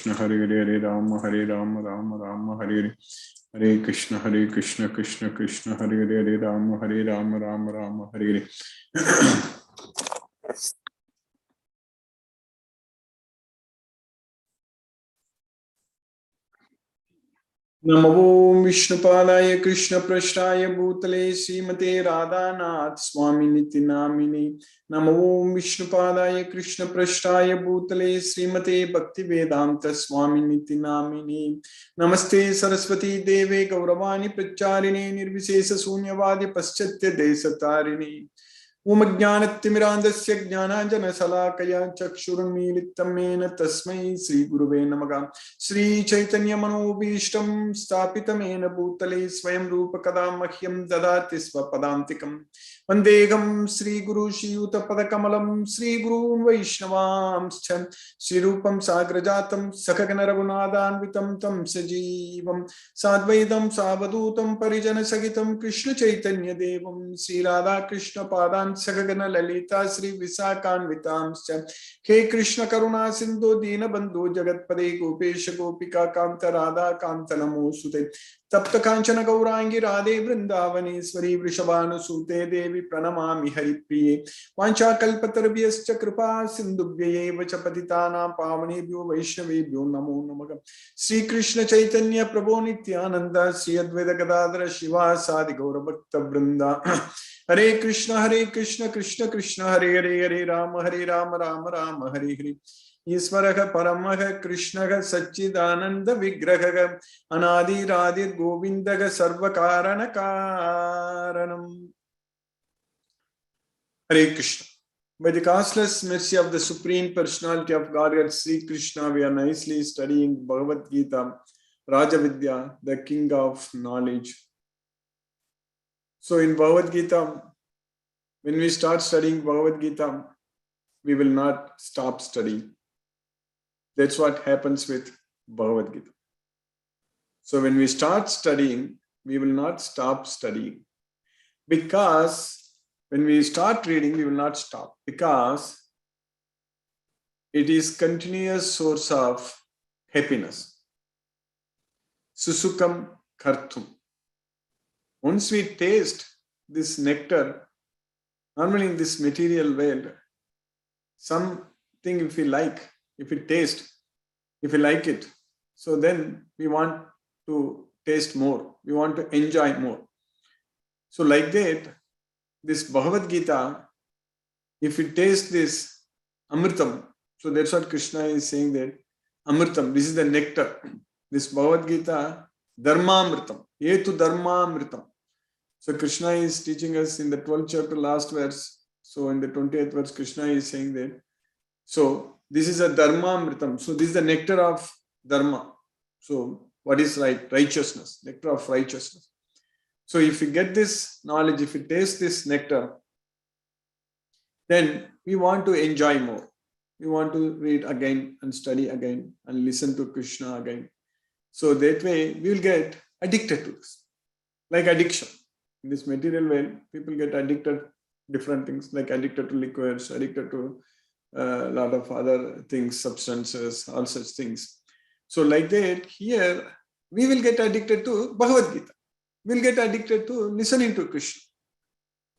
Hare Hare Hare Rama Rama Rama Hare Hare Hare Krishna Krishna Krishna Hare Hare Hare Rama Rama Hare Hare. Namo Vishnupadaya Krishna Prashtaya Bhutale Srimate Radhanath Swami Niti Namini. Namo Vishnupadaya Krishna Prashtaya Bhutale Srimate Bhakti Vedanta Swami Niti Namini. Namaste Saraswati Deve Gauravani Pracharine Nirvisesa Sunyavadi Paschatya Desatarini. Om Jnanatimirandasya Jnananjana Salakaya Chakshurunmilitam Mena Tasmai Sri Guruve Namaha. Sri Chaitanya Manobhishtam Stapitam Mena Bhutale Swayam Rupa Kadam Mahyam Dadati Swapadantikam. Vandegam Sri Guru Shiyuta Padakamalam Sri Guru Vaishnavamscha Sri Rupam Sagrajatam Sakagana Raghunadanvitam Tam Sajivam Sadvaidam Savadutam Parijana Sagitam Krishna Chaitanya Devam Sri Radha Krishna Padan Sakagana Lalita Sri Visakanvitamscha He Krishna Karuna Sindhu Dina Bandhu Jagatpade Gopesha Gopika Kanta Radha Kanta Namo Sute Tapta Kanchana Gaurangi Radhe Vrindavaneswari Vrishabhanu Sute Devi Pranamami Haripriye Vancha Kalpatarabhyascha Kripa Sindhubhyaye Vachapatitana Pavanebhyo Vaishnavebhyo Namo Namaha. Sri Krishna Chaitanya Prabhu Nityananda Sri Advaita Gadadhara Shiva Sadi Gaura Bhakta Vrinda. Hare Krishna Krishna Krishna Hare Hare Hare Rama Rama Rama Hare Hare. Isvaraha Paramaha Krishnaha Satchidananda Vigraha Anadi Radhir Govindaga Sarvakarana Karanam. Hare Krishna. By the causeless mercy of the Supreme Personality of Godhead, Sri Krishna, we are nicely studying Bhagavad Gita, Rajavidya, the king of knowledge. So in Bhagavad Gita, when we start studying Bhagavad Gita, we will not stop studying. That's what happens with Bhagavad Gita. So when we start studying, we will not stop studying. Because when we start reading, we will not stop. Because it is continuous source of happiness. Susukam kartum. Once we taste this nectar, normally in this material world, something if we like, if we taste, if we like it, so then we want to taste more, we want to enjoy more. So like that, this Bhagavad Gita, if we taste this Amritam, so that's what Krishna is saying there, Amritam, this is the nectar. This Bhagavad Gita, Dharmamritam, Etu Dharmamritam. So Krishna is teaching us in the 12th chapter, last verse. So in the 28th verse, Krishna is saying that. So this is a Dharmamritam. So this is the nectar of Dharma. So what is right? Righteousness, nectar of righteousness. So if we get this knowledge, if we taste this nectar, then we want to enjoy more. We want to read again and study again and listen to Krishna again. So that way we will get addicted to this. Like addiction. In this material world, people get addicted to different things, like addicted to liquors, addicted to a lot of other things, substances, all such things. So like that, here we will get addicted to Bhagavad Gita. We will get addicted to listening to Krishna.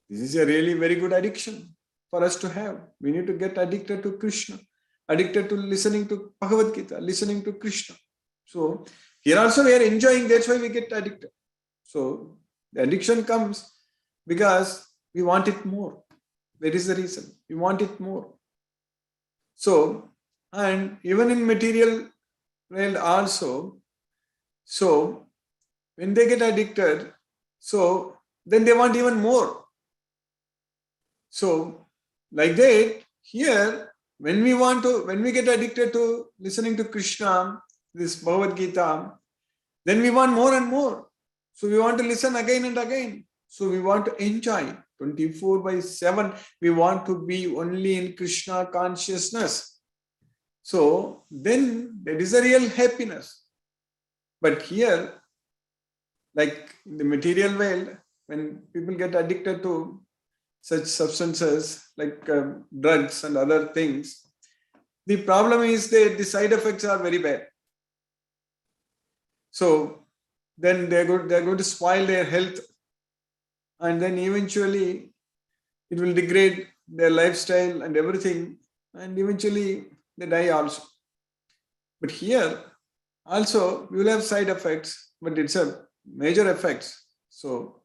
This is a really very good addiction for us to have. We need to get addicted to Krishna, addicted to listening to Bhagavad Gita, listening to Krishna. So here also we are enjoying, that's why we get addicted. So the addiction comes because we want it more. That is the reason. We want it more. So, and even in material world also, so when they get addicted, so then they want even more. So like that, here, when we get addicted to listening to Krishna, this Bhagavad Gita, then we want more and more. So we want to listen again and again. So we want to enjoy 24/7. We want to be only in Krishna consciousness. So then that is a real happiness. But here, like in the material world, when people get addicted to such substances like drugs and other things, The problem is that the side effects are very bad. So then they're going to spoil their health, and then eventually it will degrade their lifestyle and everything, and eventually they die also. But here also we will have side effects, but it's a major effects. So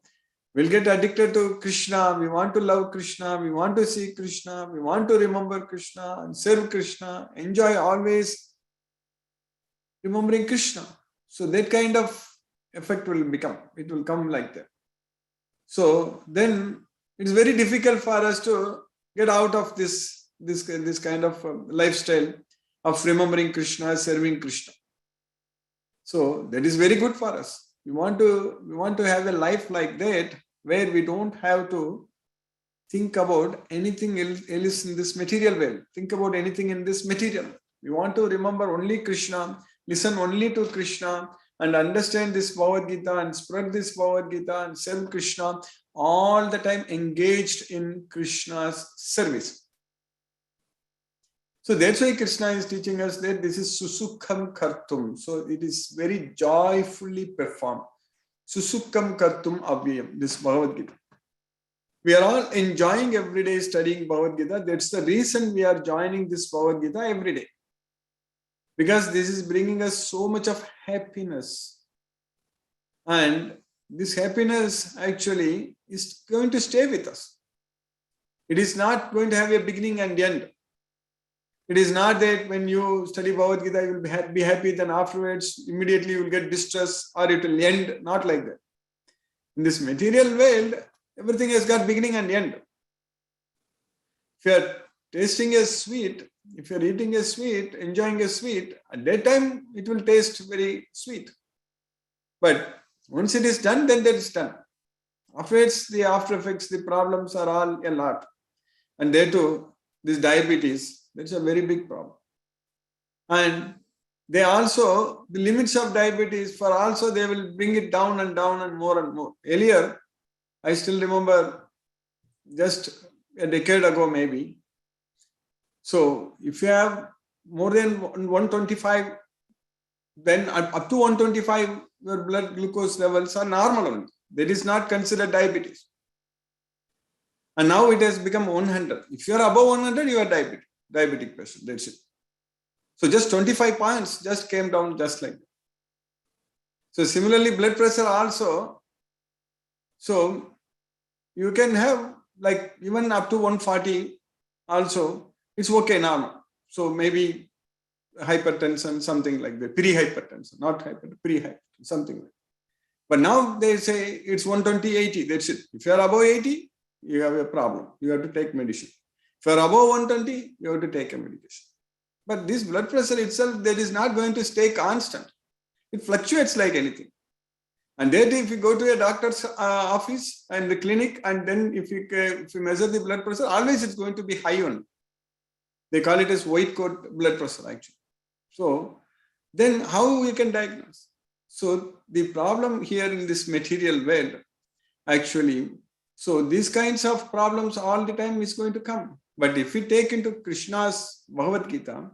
we'll get addicted to Krishna. We want to love Krishna. We want to see Krishna. We want to remember Krishna and serve Krishna. Enjoy always remembering Krishna. So that kind of effect will become. It will come like that. So then it's very difficult for us to get out of this kind of lifestyle of remembering Krishna, serving Krishna. So that is very good for us. We want to have a life like that, where we don't have to think about anything else in this material world. Think about anything in this material. We want to remember only Krishna, listen only to Krishna, and understand this Bhagavad Gita and spread this Bhagavad Gita and serve Krishna, all the time engaged in Krishna's service. So that's why Krishna is teaching us that this is susukham kartum. So it is very joyfully performed. Susukham kartum avyayam, this Bhagavad Gita. We are all enjoying every day studying Bhagavad Gita. That's the reason we are joining this Bhagavad Gita every day. Because this is bringing us so much of happiness. And this happiness actually is going to stay with us. It is not going to have a beginning and end. It is not that when you study Bhagavad Gita, you will be happy, then afterwards, immediately you will get distress, or it will end. Not like that. In this material world, everything has got beginning and end. If you are tasting a sweet, if you are eating a sweet, enjoying a sweet, at that time, it will taste very sweet. But once it is done, then that is done. Afterwards, the after effects, the problems are all a lot. And there too, this diabetes, that's a very big problem. And they also, the limits of diabetes, for also they will bring it down and down and more. Earlier, I still remember just a decade ago maybe. So if you have more than 125, then up to 125, your blood glucose levels are normal only. That is not considered diabetes. And now it has become 100. If you are above 100, you are diabetic person. That's it. So just 25 points just came down just like that. So similarly, blood pressure also. So you can have like even up to 140 also. It's okay now. So maybe hypertension, something like that. Pre-hypertension, not hypertension, pre-hypertension, something like that. But now they say it's 120, 80. That's it. If you are above 80, you have a problem. You have to take medicine. If you are above 120, you have to take a medication. But this blood pressure itself, that is not going to stay constant. It fluctuates like anything. And then if you go to a doctor's office and the clinic, and then if you measure the blood pressure, always it's going to be high on. They call it as white coat blood pressure actually. So then how we can diagnose? So the problem here in this material world, actually, so these kinds of problems all the time is going to come. But if we take into Krishna's Bhagavad Gita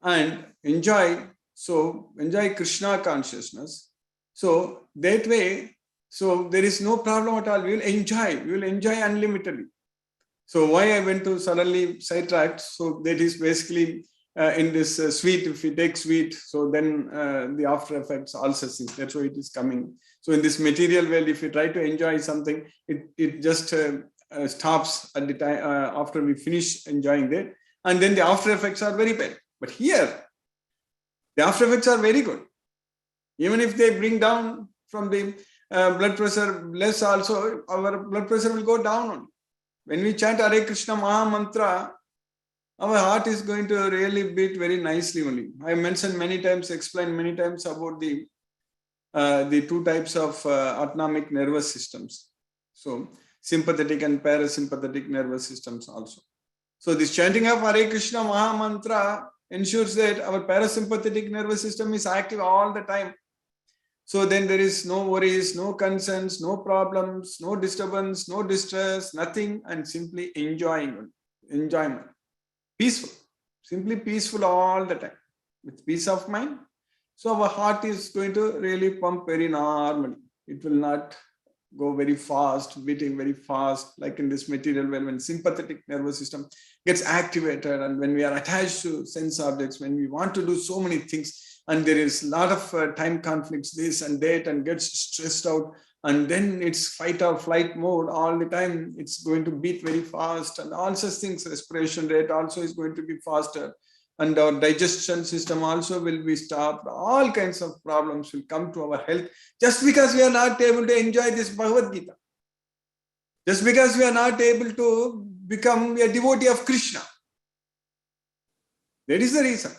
and enjoy Krishna consciousness, so that way, so there is no problem at all. We will enjoy unlimitedly. So why I went to suddenly sidetracked? So that is basically in this sweet, if we take sweet, so then the after effects also see. That's why it is coming. So in this material world, if you try to enjoy something, it just stops at the time after we finish enjoying that. And then the after effects are very bad. But here, the after effects are very good. Even if they bring down from the blood pressure less also, our blood pressure will go down only. When we chant Hare Krishna Maha Mantra, our heart is going to really beat very nicely only. I mentioned many times, explained many times about the two types of autonomic nervous systems. So sympathetic and parasympathetic nervous systems also. So this chanting of Hare Krishna Maha Mantra ensures that our parasympathetic nervous system is active all the time. So then there is no worries, no concerns, no problems, no disturbance, no distress, nothing, and simply enjoyment, peaceful. simply peaceful all the time, with peace of mind. So our heart is going to really pump very normally. It will not go very fast, beating very fast, like in this material world, when sympathetic nervous system gets activated, and when we are attached to sense objects, when we want to do so many things, and there is a lot of time conflicts, this and that, and gets stressed out, and then it's fight or flight mode all the time. It's going to beat very fast, and all such things. Respiration rate also is going to be faster, and our digestion system also will be stopped. All kinds of problems will come to our health just because we are not able to enjoy this Bhagavad Gita. Just because we are not able to become a devotee of Krishna. That is the reason.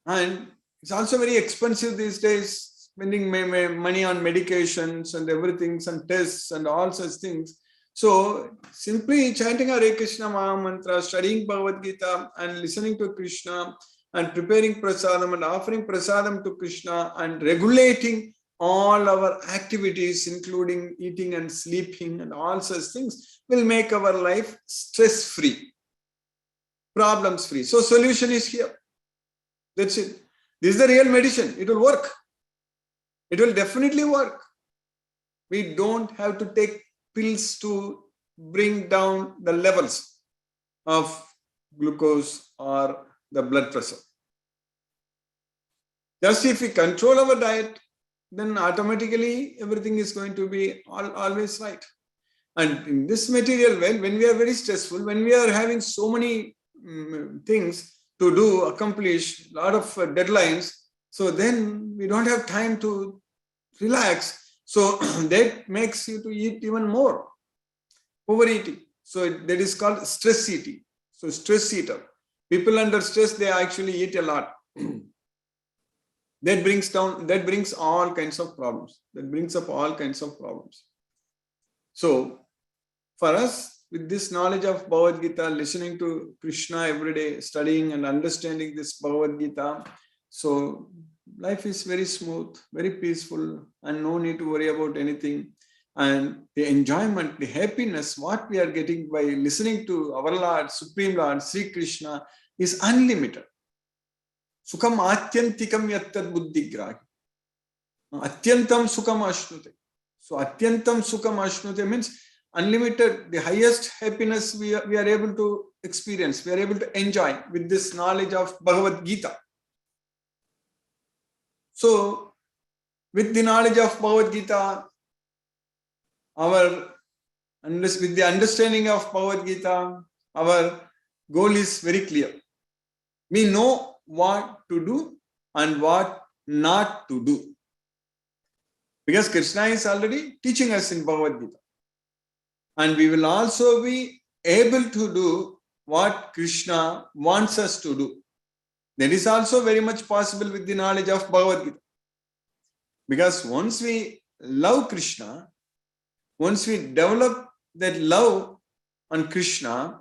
And it's also very expensive these days, spending money on medications and everything, and tests and all such things. So simply chanting Hare Krishna Maha Mantra, studying Bhagavad Gita and listening to Krishna and preparing prasadam and offering prasadam to Krishna and regulating all our activities, including eating and sleeping and all such things, will make our life stress-free, problems-free. So solution is here. That's it. This is the real medicine. It will work. It will definitely work. We don't have to take pills to bring down the levels of glucose or the blood pressure. Just if we control our diet, then automatically everything is going to be always right. And in this material world, when we are very stressful, when we are having so many things to do, accomplish, a lot of deadlines, so then we don't have time to relax. So that makes you to eat even more, overeating. So that is called stress eating. So stress eater. People under stress, they actually eat a lot. That brings all kinds of problems. That brings up all kinds of problems. So for us, with this knowledge of Bhagavad Gita, listening to Krishna every day, studying and understanding this Bhagavad Gita, so life is very smooth, very peaceful, and no need to worry about anything. And the enjoyment, the happiness, what we are getting by listening to our Lord, Supreme Lord, Sri Krishna, is unlimited. Sukham atyantikam yattad buddhigrahi. Atyantam sukham ashnute. So atyantam sukham ashnute means unlimited, the highest happiness we are able to experience, we are able to enjoy with this knowledge of Bhagavad Gita. So, with the knowledge of Bhagavad Gita, with the understanding of Bhagavad Gita, our goal is very clear. We know what to do and what not to do. Because Krishna is already teaching us in Bhagavad Gita. And we will also be able to do what Krishna wants us to do. That is also very much possible with the knowledge of Bhagavad Gita. Because once we love Krishna, once we develop that love on Krishna,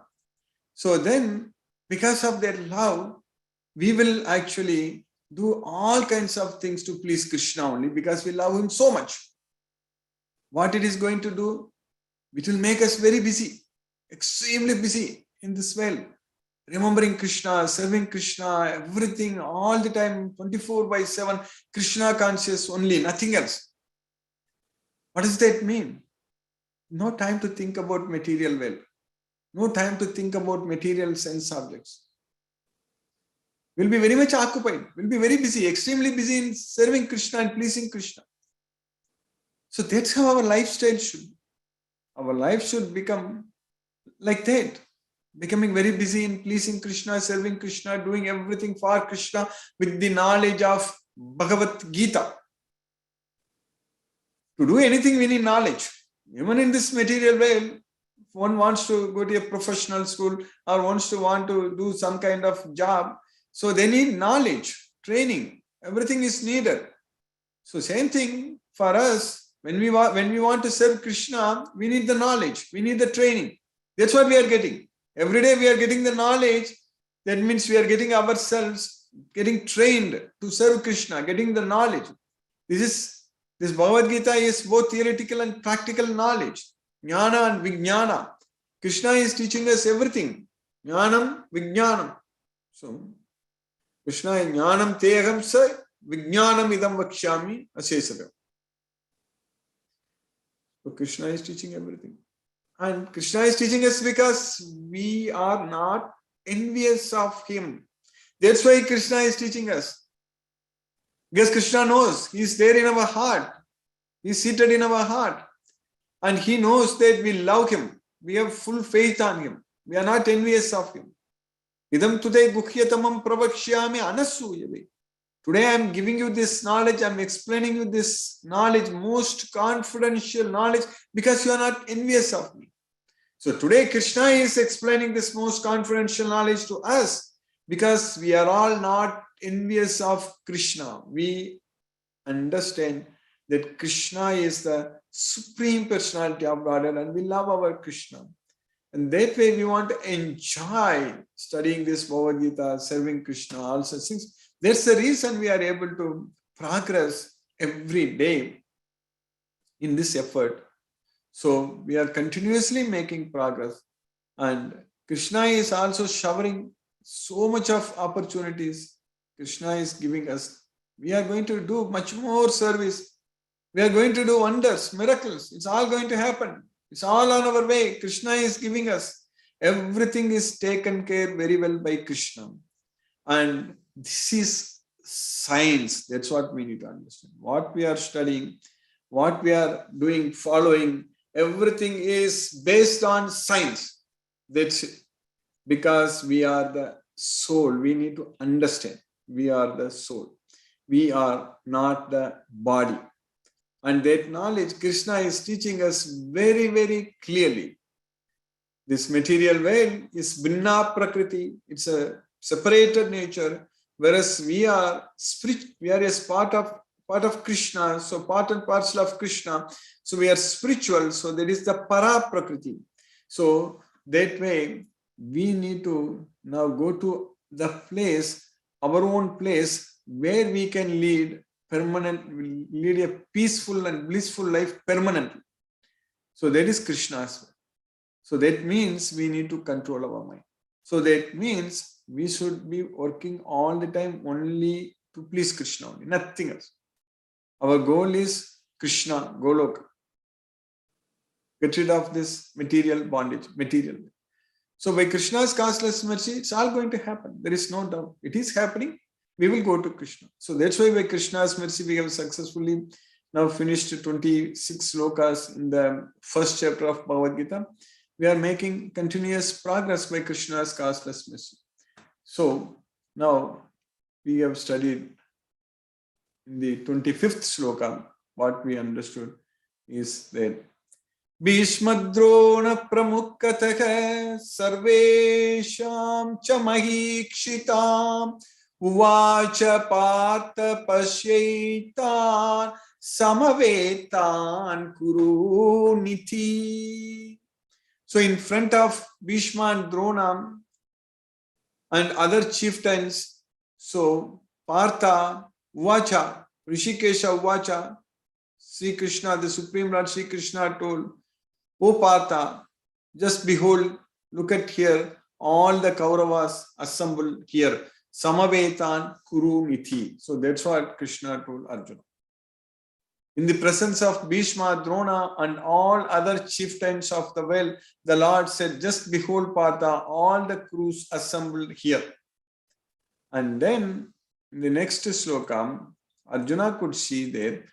so then because of that love, we will actually do all kinds of things to please Krishna only because we love him so much. What it is going to do? It will make us very busy, extremely busy in this world. Remembering Krishna, serving Krishna, everything, all the time, 24/7, Krishna conscious only, nothing else. What does that mean? No time to think about material world. No time to think about material sense objects. We'll be very much occupied. We'll be very busy, extremely busy in serving Krishna and pleasing Krishna. So that's how our lifestyle should be. Our life should become like that. Becoming very busy in pleasing Krishna, serving Krishna, doing everything for Krishna with the knowledge of Bhagavad Gita. To do anything, we need knowledge. Even in this material world, if one wants to go to a professional school or want to do some kind of job, so they need knowledge, training. Everything is needed. So same thing for us. When we want to serve Krishna, we need the knowledge. We need the training. That's what we are getting. Every day we are getting the knowledge. That means we are getting ourselves, getting trained to serve Krishna, getting the knowledge. This Bhagavad Gita is both theoretical and practical knowledge. Jnana and Vijnana. Krishna is teaching us everything. Jnanam, Vijnanam. So, Krishna is Jnanam Teham Sa, Vijnanam Idam Vakshyami Asesada. So, Krishna is teaching everything. And Krishna is teaching us because we are not envious of him. That's why Krishna is teaching us. Because Krishna knows he is there in our heart. He is seated in our heart. And he knows that we love him. We have full faith on him. We are not envious of him. Idam today guhyatamam pravakshyami anasuyave. Today I am giving you this knowledge. I am explaining you this knowledge, most confidential knowledge, because you are not envious of me. So today Krishna is explaining this most confidential knowledge to us because we are all not envious of Krishna. We understand that Krishna is the supreme personality of Godhead and we love our Krishna. And that way we want to enjoy studying this Bhagavad Gita, serving Krishna, all such things. That's the reason we are able to progress every day in this effort. So we are continuously making progress. And Krishna is also showering so much of opportunities. Krishna is giving us. We are going to do much more service. We are going to do wonders, miracles. It's all going to happen. It's all on our way. Krishna is giving us. Everything is taken care very well by Krishna. And this is science. That's what we need to understand. What we are studying, what we are doing, following, everything is based on science. That's it. Because we are the soul. We need to understand. We are the soul. We are not the body. And that knowledge, Krishna is teaching us very, very clearly. This material world is Bhinna Prakriti. It's a separated nature, whereas we are spirit. We are as part of Krishna, so part and parcel of Krishna. So we are spiritual. So that is the Para Prakriti. So that way we need to now go to the place, our own place, where we can lead a peaceful and blissful life permanently. So that is Krishna's way. So that means we need to control our mind. So that means we should be working all the time only to please Krishna only, nothing else. Our goal is Krishna, Goloka. Get rid of this material bondage, material. So by Krishna's causeless mercy, it's all going to happen. There is no doubt. It is happening. We will go to Krishna. So that's why by Krishna's mercy, we have successfully now finished 26 slokas in the first chapter of Bhagavad Gita. We are making continuous progress by Krishna's causeless mercy. So now we have studied in the 25th sloka, what we understood is that Bhishmadrona Pramukhataha Sarvesham cha Mahikshitam Uvacha Partha Pashyaitan Samavetan Kuru Niti. So in front of Bhishma and Drona and other chieftains, so Partha Uvacha, Rishikesha Uvacha, Sri Krishna, the Supreme Lord Sri Krishna told, O Partha, just behold, look at here, all the Kauravas assembled here. Samavetan Kuru Niti. So that's what Krishna told Arjuna. In the presence of Bhishma, Drona, and all other chieftains of the world, the Lord said, just behold, Partha, all the Kurus assembled here. And then in the next sloka, Arjuna could see there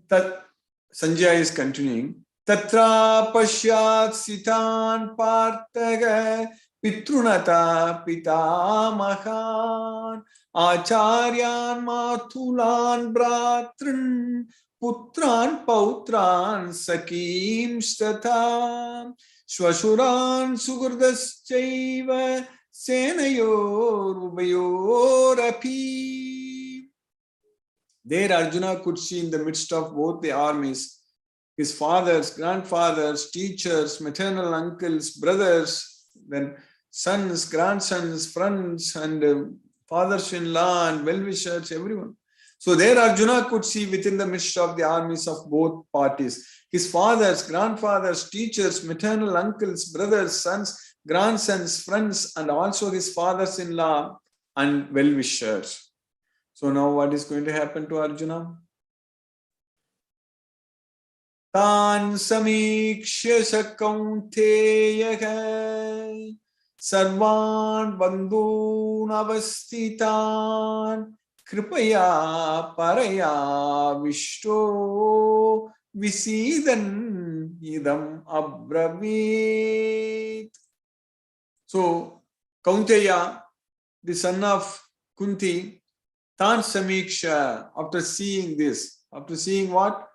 that Sanjaya is continuing. Tatra pashyat sitan parthaga pitrunata pitamahan acharyan mathulan bratran putran pautran sakim stata swashuran sugurdaschaiva senayor ubayorapi. There Arjuna could see in the midst of both the armies his fathers, grandfathers, teachers, maternal uncles, brothers, then sons, grandsons, friends, and fathers-in-law and well-wishers, everyone. So there Arjuna could see within the midst of the armies of both parties his fathers, grandfathers, teachers, maternal uncles, brothers, sons, grandsons, friends, and also his fathers-in-law and well-wishers. So now what is going to happen to Arjuna? Tan samikshya kaunteya sarvan bandhun avastitan kripaya paraya vishto visidan idam abravit. So Kaunteya, the son of Kunti, Tan Samiksha, after seeing this, after seeing what?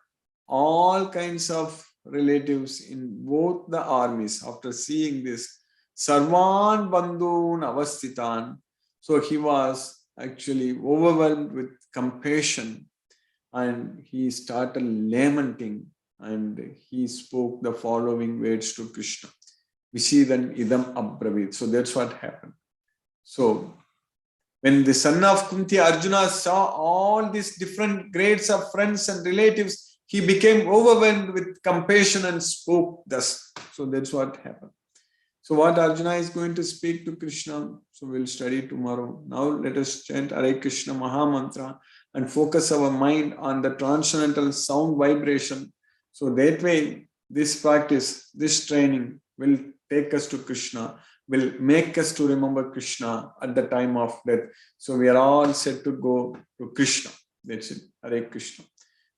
All kinds of relatives in both the armies, after seeing this, Sarvan Bandhun Avastitan, so he was actually overwhelmed with compassion and he started lamenting and he spoke the following words to Krishna. Vishidan idam abravit. So that's what happened. So when the son of Kunti, Arjuna, saw all these different grades of friends and relatives, he became overwhelmed with compassion and spoke thus. So that's what happened. So what Arjuna is going to speak to Krishna, so we'll study tomorrow. Now let us chant Hare Krishna Maha Mantra and focus our mind on the transcendental sound vibration. So that way, this practice, this training will take us to Krishna, will make us to remember Krishna at the time of death. So we are all set to go to Krishna. That's it. Hare Krishna.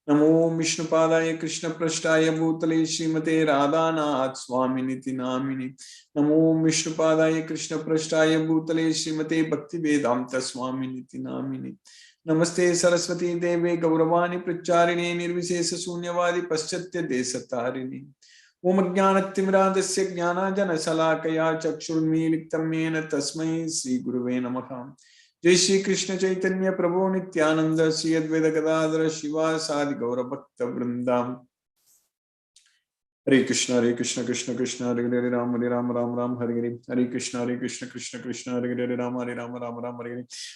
Namo Vishnupadaya Krishna Prashtaya Bhutale Srimate Radhanath Swaminiti Namini. Namo Vishnupadaya Krishna Prashtaya Bhutale Srimate Bhakti Vedanta Swaminiti Namini. Namaste Saraswati Deve Gauravani Pracharini Nirvisesa Sunyavadi Paschatya Desatarini. Om Jnanatimirandasya Jnanajana Salakaya Chakshurmiliktam Mena Tasmai Sri Guruve Namaha. Jai Shri Krishna Chaitanya Prabhu Nityananda Sri Advaita Gadadhara Shiva Sadi Gaura Bhakta Vrindam. Hare Krishna Krishna Krishna Hare Hare Ram Ram Hare Hare. Hare Krishna Krishna Krishna Hare Hare Ram Ram Hare Hare.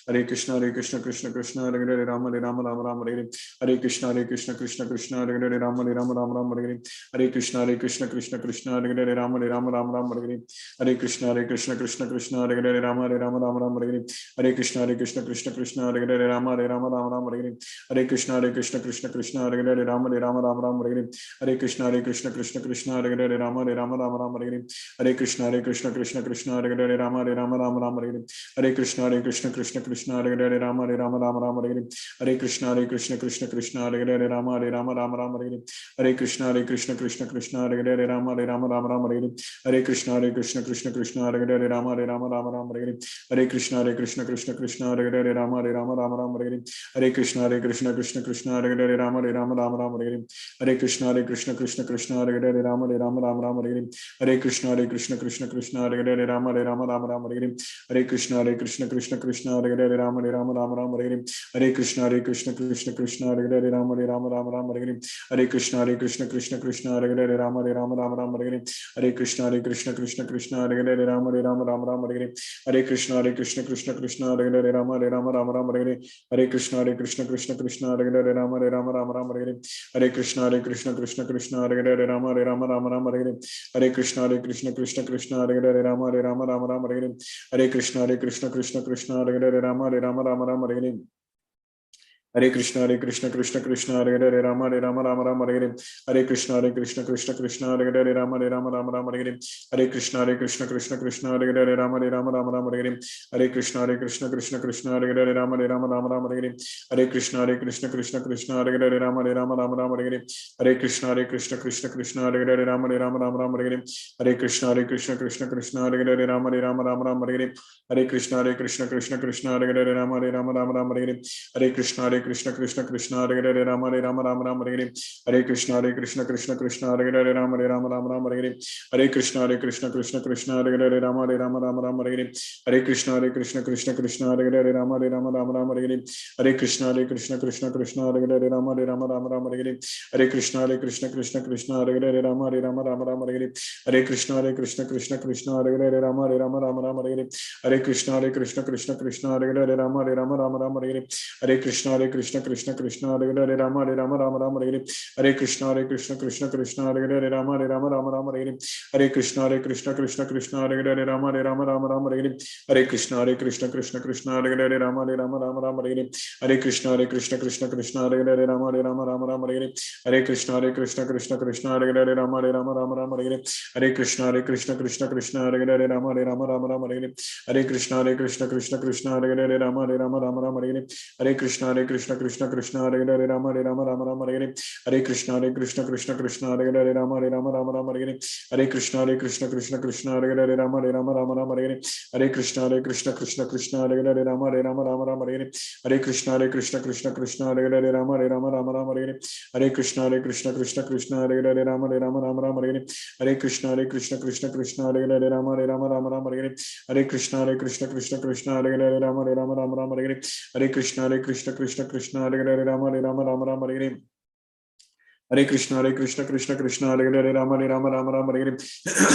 Hare Krishna Krishna Krishna Hare Hare Ram Ram Hare Hare. Hare Krishna Krishna Krishna Hare Hare Ram Ram Hare Hare. Hare Krishna Krishna Krishna Hare Hare Ram Ram Hare Hare. Hare Krishna Krishna Krishna Hare Hare Ram Ram Hare Hare. Hare Krishna Krishna Krishna Hare Hare Ram Ram Hare Hare. Hare Krishna Krishna Krishna Hare Hare Ram Ram Hare Hare. Hare Krishna Krishna Krishna Hare Hare Ram Hare Hare. Hare Krishna Krishna Krishna Hare Hare Ram Hare Hare. Hare Krishna Krishna Krishna Hare Hare Ram Hare Hare. Hare Krishna Krishna Krishna Hare Hare Ram Hare. Hare Krishna Krishna Krishna Hare Hare Ram Hare. Hare Krishna Krishna Krishna Hare Hare Ram Hare. Hare Krishna Krishna Krishna Hare Hare Ram Hare. Hare Krishna Krishna Krishna Hare Hare Ram Hare. Hare Krishna Krishna Krishna Hare Hare Ram Hare. Hare Krishna Krishna Krishna Hare Hare Ram Hare. Hare Krishna Krishna Krishna Hare Hare Ram Hare. Hare Krishna Krishna Krishna Hare Hare Ram Hare. Hare Krishna Krishna Krishna Hare Hare Ram Hare. Hare Krishna Krishna Krishna Hare Hare Ram Hare. Hare Krishna Krishna Krishna Hare Hare Ram Hare. Hare Krishna Krishna Krishna Hare Hare Ram Hare. Hare Krishna Krishna Krishna Hare Hare Ram Hare. Hare Krishna Krishna Krishna Hare Hare Ram Hare. Hare Krishna Krishna Krishna Hare Hare Ram Hare. Hare Krishna Krishna Hare Hare Ram Hare. Hare Krishna Krishna Krishna Hare Hare Ram Hare. Hare Krishna Krishna Krishna Hare Hare Ram Hare. Hare Krishna Krishna Krishna Hare Hare Ram Hare. Hare Krishna Krishna Krishna Hare Hare Ram Hare. Hare Krishna Krishna Krishna Hare Hare Ram Hare. Hare Krishna Krishna Krishna Hare Hare Ram Hare. Hare Krishna Krishna Krishna Hare Hare Ram Hare. Hare Krishna Krishna Krishna Hare Hare Ram Hare. Hare Krishna Krishna Krishna Hare Hare Ram Hare. Hare Krishna Krishna Krishna Hare Hare Ram Hare. Hare Krishna Krishna Krishna Hare Hare Ram Hare. Hare Krishna Krishna Krishna Hare Hare Ram Hare. Hare Krishna Krishna Krishna Hare Hare Ram Hare. Hare Krishna Krishna Krishna Hare Hare Ram Hare. Hare Krishna Krishna Krishna Hare Hare Ram Hare. Hare Krishna Krishna Krishna Krishna Hare Hare Rama Rama Rama Hare Hare Krishna Krishna Krishna Hare Hare Rama Rama Hare Hare Krishna Krishna Krishna Hare Hare Rama Rama Hare Hare Krishna Krishna Krishna Hare Hare Rama Rama Hare Hare Krishna Krishna Krishna Hare Hare Rama Rama Hare Hare Krishna Krishna Krishna Hare Hare Rama Rama Hare Hare Krishna Krishna Krishna Hare Hare Rama Rama Hare Hare Krishna Krishna Krishna Hare Hare Rama Rama Hare Hare Krishna Krishna Krishna Hare Hare Rama Rama Hare Hare Krishna Krishna Krishna Hare Hare Rama Rama Hare Hare Krishna Krishna Krishna Hare Hare Rama Rama Hare Hare Krishna Krishna Krishna Hare Hare Rama Rama Hare Hare Krishna Krishna Krishna Hare Hare Rama Rama Hare Hare Krishna Krishna Krishna Hare Hare Rama Rama Hare Hare Krishna Krishna Krishna Hare Hare Rama Rama Hare Hare Krishna Krishna Krishna Hare Hare Rama Rama Hare Hare Krishna Krishna Krishna Hare Hare Rama Rama Hare Hare Hare Krishna Krishna Hare Hare Rama Rama Hare Hare Krishna Krishna Krishna Hare Hare Rama Rama Hare Hare Krishna Krishna Krishna Hare Hare Rama Rama Hare Hare Krishna Krishna Krishna Hare Hare Rama Rama Hare Hare Krishna Krishna Krishna Hare Hare Rama Rama Hare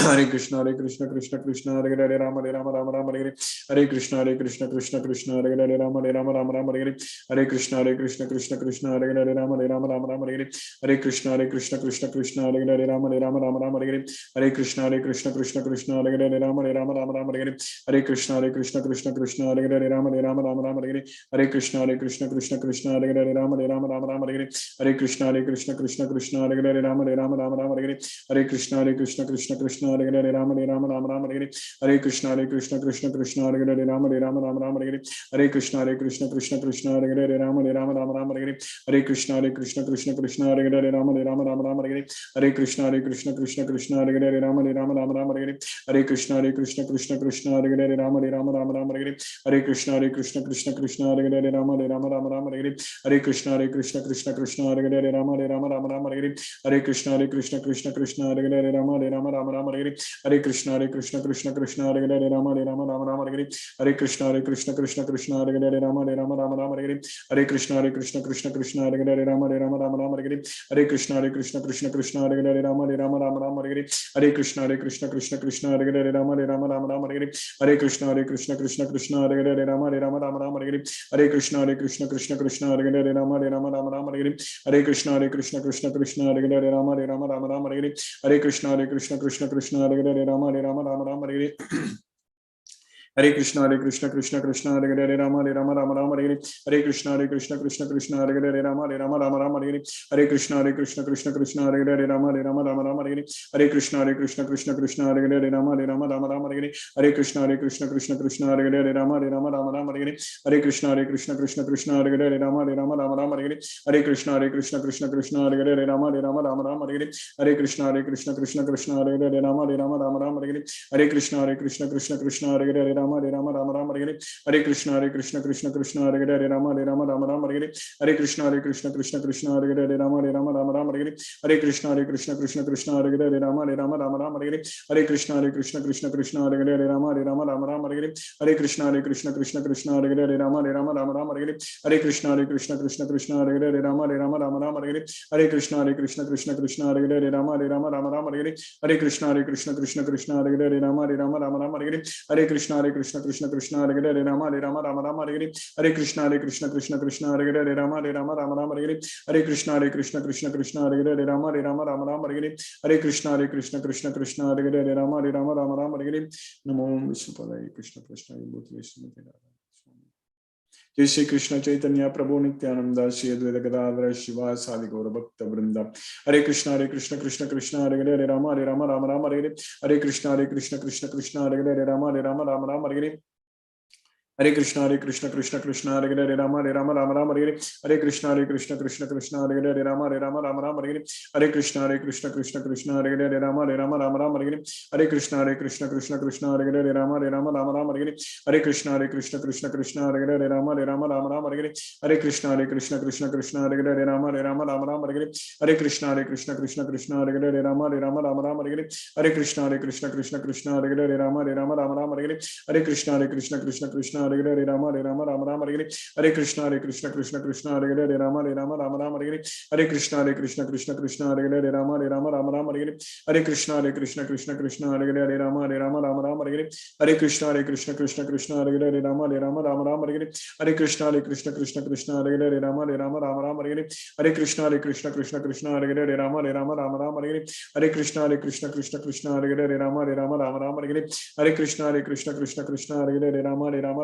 Hare Krishna Krishna Krishna Hare Hare Rama Rama Hare Hare Krishna Krishna Krishna Hare Hare Rama Rama Hare Hare Krishna Krishna Krishna Hare Hare Rama Rama Hare Hare Krishna Krishna Krishna Hare Hare Rama Rama Hare Hare Krishna Krishna Krishna Hare Hare Rama Rama Hare Hare Krishna Krishna Krishna Hare Hare Rama Rama Hare Hare Krishna Krishna Krishna Hare Hare Rama Rama Hare Hare Krishna Krishna Krishna Hare Hare Rama Rama Hare Hare Krishna Krishna Krishna Hare Hare Rama Rama Hare Hare Krishna Krishna Krishna Hare Hare Rama Rama Hare Hare Krishna Krishna Krishna Hare Hare Rama Rama Hare Hare Krishna Krishna Krishna Hare Hare Rama Rama Hare Hare Krishna Krishna Krishna Hare Hare Rama Rama Hare Hare Krishna Krishna Krishna Hare Hare Rama Rama Hare Hare Krishna Krishna Krishna Hare Hare Rama Rama Hare Hare Krishna Krishna Krishna Hare Hare Rama Rama Hare Hare Krishna Krishna Krishna Hare Hare Rama Rama Hare Hare Krishna Krishna Krishna Hare Hare Rama Rama Hare Hare Krishna Krishna Krishna Hare Hare Rama Rama Hare Hare Krishna Krishna Krishna Hare Hare Rama Rama Hare Hare Krishna Krishna Krishna Hare Hare Rama Rama Hare Hare Krishna Krishna Krishna Hare Hare Rama Rama Hare Hare Krishna Krishna Hare Hare Rama Rama Hare Hare Krishna Krishna Krishna Hare Hare Rama Rama Hare Hare Krishna Krishna Krishna Hare Hare Rama Rama Hare Hare Krishna Krishna Krishna Hare Hare Rama Rama Hare Hare Krishna Krishna Krishna Hare Hare Rama Rama Hare Hare Krishna Krishna Krishna Hare Hare Rama Rama Hare Hare Krishna Krishna Krishna Hare Hare Rama Rama Hare Hare Krishna Krishna Krishna Hare Hare Rama Rama Hare Hare Krishna Krishna Krishna Hare Hare Rama Rama Hare Hare Krishna Krishna Krishna Hare Hare Rama Rama Hare Hare Krishna Krishna Krishna Hare Hare Rama Rama Hare Hare Krishna Krishna Krishna Hare Hare Rama Rama Hare Hare Krishna Krishna Krishna Hare Hare Rama Rama Hare Hare Krishna Krishna Krishna Hare Hare Rama Rama Hare Hare Krishna Krishna Krishna Hare Hare Rama Rama Hare Hare Krishna Krishna Krishna Hare Hare Rama Rama Hare Hare Krishna Krishna Krishna Hare Hare Rama Rama Hare Hare Krishna Krishna Krishna Hare Hare Rama Rama Hare Hare Krishna Krishna Krishna Hare Hare Rama Rama Hare Hare Krishna Krishna Krishna Hare Hare Rama Rama Hare Hare Krishna Krishna Krishna Hare Hare Rama Rama Hare Namo Vishnupadaya Krishna Prasthaya Bhutale Srimate Radha Jai Shri Krishna Chaitanya Prabhu Nityananda Shri Advaita Gadadhara Shiva Sadi Gaura Bhakta Vrinda Hare Krishna Krishna Hare Hare Rama Rama Hare Hare Krishna Krishna Hare Hare Rama Rama Hare Hare Krishna Krishna Hare Hare Rama Rama Hare Hare Krishna Krishna Hare Hare Rama Rama Hare Hare Krishna Krishna Hare Hare Rama Rama Hare Hare Krishna Krishna Hare Hare Rama Rama Hare Hare Krishna Krishna Hare Hare Rama Rama Hare Hare Krishna Krishna Hare Hare Rama Rama Hare Hare Krishna Krishna Hare Hare Rama Rama Hare Hare Krishna Krishna Hare Hare Rama Rama Hare Hare Krishna Krishna Hare Hare Rama Rama Hare Hare Krishna Krishna Krishna Hare Hare Rama Rama Rama Hare Hare Hare Krishna Krishna Krishna Hare Hare Rama Rama Rama Hare Hare Hare Krishna Krishna Krishna Hare Hare Rama Rama Rama Hare Hare Hare Krishna Krishna Krishna Hare Hare Rama Rama Hare Hare Hare Krishna Krishna Krishna Hare Hare Rama Rama Hare Hare Hare Krishna Krishna Krishna Hare Hare Rama Rama Hare Hare Hare Krishna Krishna Krishna Hare Hare Rama Rama Hare Hare Hare Krishna Krishna Krishna Hare Hare Rama Rama Hare Hare Hare Krishna Krishna Krishna Hare Hare Rama Rama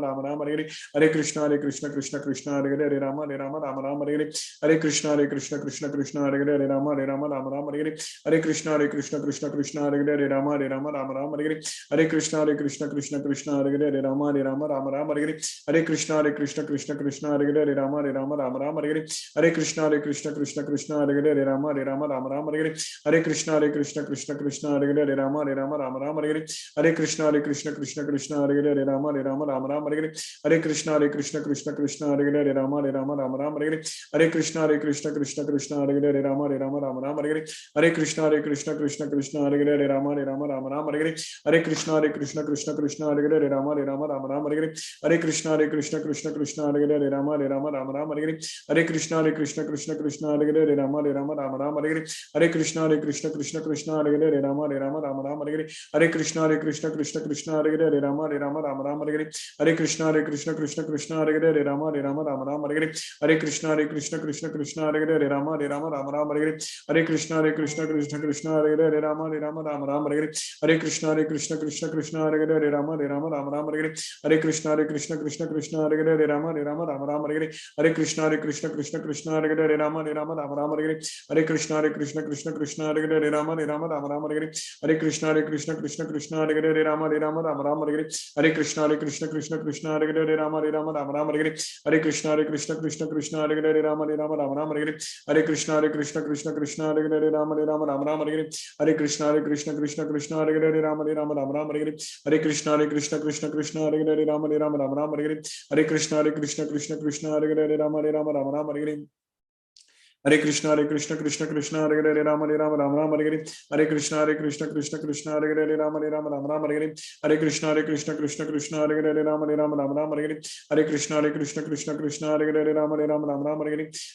Hare Hare Hare Krishna Krishna Krishna Hare Hare Rama Rama Hare Hare Hare Krishna Krishna Krishna Hare Hare Rama Rama Hare Hare Hare Krishna Krishna Krishna Hare Hare Rama Rama Hare Hare Hare Krishna Krishna Krishna Hare Hare Rama Rama Hare Hare Hare Krishna Krishna Krishna Hare Hare Rama Rama Hare Hare Hare Krishna Krishna Krishna Hare Hare Rama Rama Hare Hare Hare Krishna Krishna Krishna Hare Hare Rama Rama Hare Hare Hare Krishna Krishna Krishna Hare Hare Rama Rama Hare Hare Hare Krishna Krishna Krishna Hare Hare Rama Rama Hare Hare Hare Krishna Krishna Krishna Hare Hare Rama Rama Hare Hare Hare Krishna Krishna Krishna Hare Hare Rama Rama Hare Hare Hare Krishna Krishna Krishna Hare Hare Rama Rama Hare Hare Hare Krishna Krishna Krishna Hare Hare Rama Rama Hare Hare Hare Krishna Krishna Krishna Hare Hare Rama Rama Hare Hare Hare Krishna Krishna Krishna Hare Hare Rama Rama Hare Hare Hare Krishna Krishna Krishna Hare Hare Rama Rama Hare Hare Hare Krishna Krishna Krishna Hare Hare Rama Rama Hare Hare Hare Krishna Krishna Krishna Hare Hare Rama Rama Hare Hare Hare Krishna Krishna Krishna Hare Hare Rama Rama Hare Hare Hare Krishna Krishna Krishna Hare Hare Rama Rama Hare Hare Hare Krishna Krishna Krishna Hare Hare Rama Rama Hare Hare Hare Krishna Krishna Krishna Hare Hare Rama Rama Hare Hare Hare Krishna Krishna Krishna Hare Hare Rama Rama Hare Hare Hare Krishna Krishna Krishna Hare Hare Rama Rama Hare Hare Hare Krishna Krishna Krishna Hare Hare Rama Rama Hare Hare Hare Krishna Krishna Krishna Hare Hare Rama Rama Hare Hare Hare Krishna Krishna Krishna Hare Hare Rama Rama Hare Hare Hare Krishna Krishna Krishna Hare Hare Rama Rama Hare Hare Hare Krishna Krishna Krishna Hare Hare Rama Rama Hare Hare Hare Krishna Krishna Krishna Hare Hare Rama Rama Hare Hare Hare Krishna Krishna Hare Hare Rama Rama Hare Hare Hare Krishna Krishna Krishna Hare Hare Rama Rama Hare Hare Hare Krishna Krishna Krishna Hare Hare Rama Rama Hare Hare Hare Krishna Krishna Krishna Hare Hare Rama Rama Hare Hare Hare Krishna Krishna Krishna Hare Hare Rama Rama Hare Hare Hare Krishna Krishna Krishna Hare Hare Rama Rama Hare Hare Hare Krishna Krishna Krishna Hare Hare Rama Rama Hare Hare Hare Krishna Krishna Krishna Hare Hare Rama Rama Hare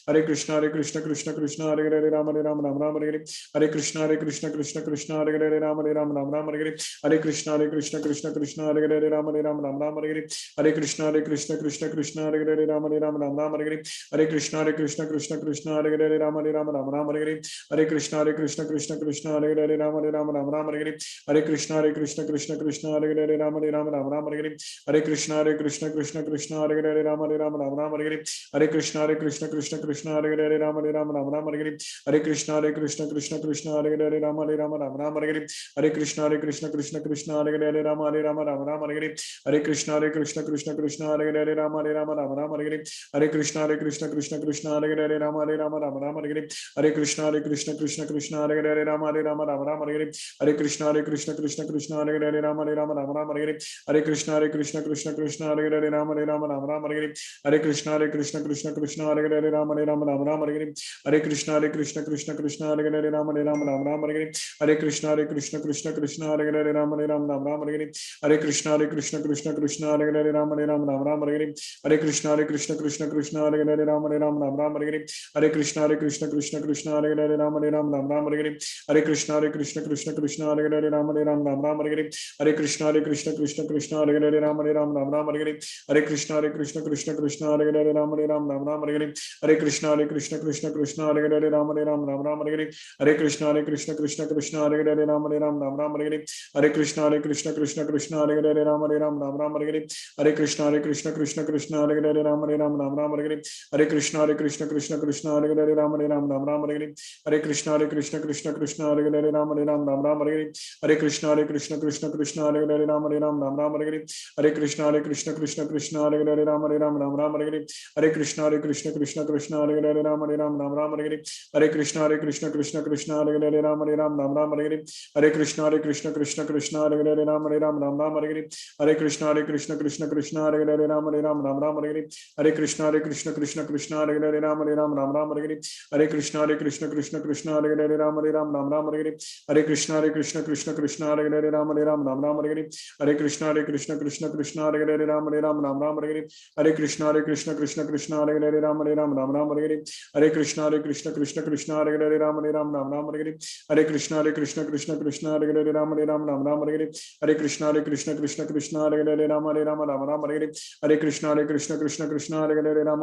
Hare Hare Krishna Krishna Krishna Hare Hare Rama Rama Hare Hare Hare Krishna Krishna Krishna Hare Hare Rama Rama Hare Hare Hare Krishna Krishna Krishna Hare Hare Rama Rama Hare Hare Hare Krishna Krishna Krishna Hare Hare Rama Rama Hare Hare Hare Krishna Krishna Krishna Hare Hare Rama Rama Hare Hare Hare Krishna Krishna Krishna Hare Hare Rama Rama Hare Hare Hare Krishna Krishna Krishna Hare Hare Rama Rama Hare Hare Hare Krishna Krishna Krishna Hare Hare Rama Rama Hare Hare Hare Krishna Krishna Krishna Hare Hare Rama Rama Hare Hare Hare Krishna Krishna Hare Hare Rama Rama Hare Hare Hare Krishna Krishna Krishna Hare Hare Rama Rama Hare Hare Hare Krishna Krishna Krishna Hare Hare Rama Rama Hare Hare Hare Krishna Krishna Krishna Hare Hare Rama Rama Hare Hare Hare Krishna Krishna Krishna Hare Hare Rama Rama Hare Hare Hare Krishna Krishna Krishna Hare Hare Rama Rama Hare Hare Hare Krishna Krishna Krishna Hare Hare Rama Rama Hare Hare Hare Krishna Krishna Krishna Hare Hare Rama Rama Hare Hare Hare Krishna Krishna Krishna Hare Hare Rama Rama Hare Hare Hare Krishna Krishna Krishna Hare Hare Rama Rama Hare Hare Hare Krishna Krishna Krishna Hare Hare Rama Rama Hare Hare Hare Krishna Krishna Krishna Hare Hare Rama Rama Hare Hare Hare Krishna Krishna Krishna Hare Hare Rama Rama Hare Hare Hare Krishna Krishna Krishna Hare Hare Rama Rama Hare Hare Hare Krishna Krishna Krishna Hare Hare Rama Rama Hare Hare Hare Krishna Krishna Krishna Hare Hare Rama Rama Hare Hare Hare Krishna Krishna Krishna Hare Hare Rama Rama Hare Hare Hare Krishna Krishna Krishna Hare Hare Rama Rama Hare Hare Hare Krishna Krishna Krishna Hare Hare Rama Rama Hare Hare Hare Krishna Krishna Krishna Hare Hare Rama Rama Hare Hare Hare Krishna Krishna Krishna Hare Hare Rama Rama Hare Hare Hare Krishna Krishna Krishna Hare Hare Rama Rama Hare Hare Hare Krishna Krishna Krishna Hare Hare Rama Rama Hare Hare Hare Krishna Krishna Krishna Hare Hare Rama Rama Hare Hare Hare Krishna Krishna Krishna Hare Hare Rama Rama Hare Hare Hare Hare Krishna Krishna Krishna Hare Hare Ram Ram Ram Hare Hare Krishna Krishna Krishna Hare Hare Ram Ram Ram Hare Hare Krishna Krishna Krishna Hare Hare Ram Ram Ram Hare Hare Krishna Krishna Krishna Hare Hare Ram Ram Ram Hare Hare Krishna Krishna Krishna Hare Hare Ram Ram Hare Hare Krishna Krishna Krishna Hare Hare Ram Ram Hare Hare Krishna Krishna Krishna Hare Hare Ram Ram Hare Hare Krishna Krishna Krishna Hare Hare Ram Ram Hare Hare Krishna Krishna Krishna Hare Hare Ram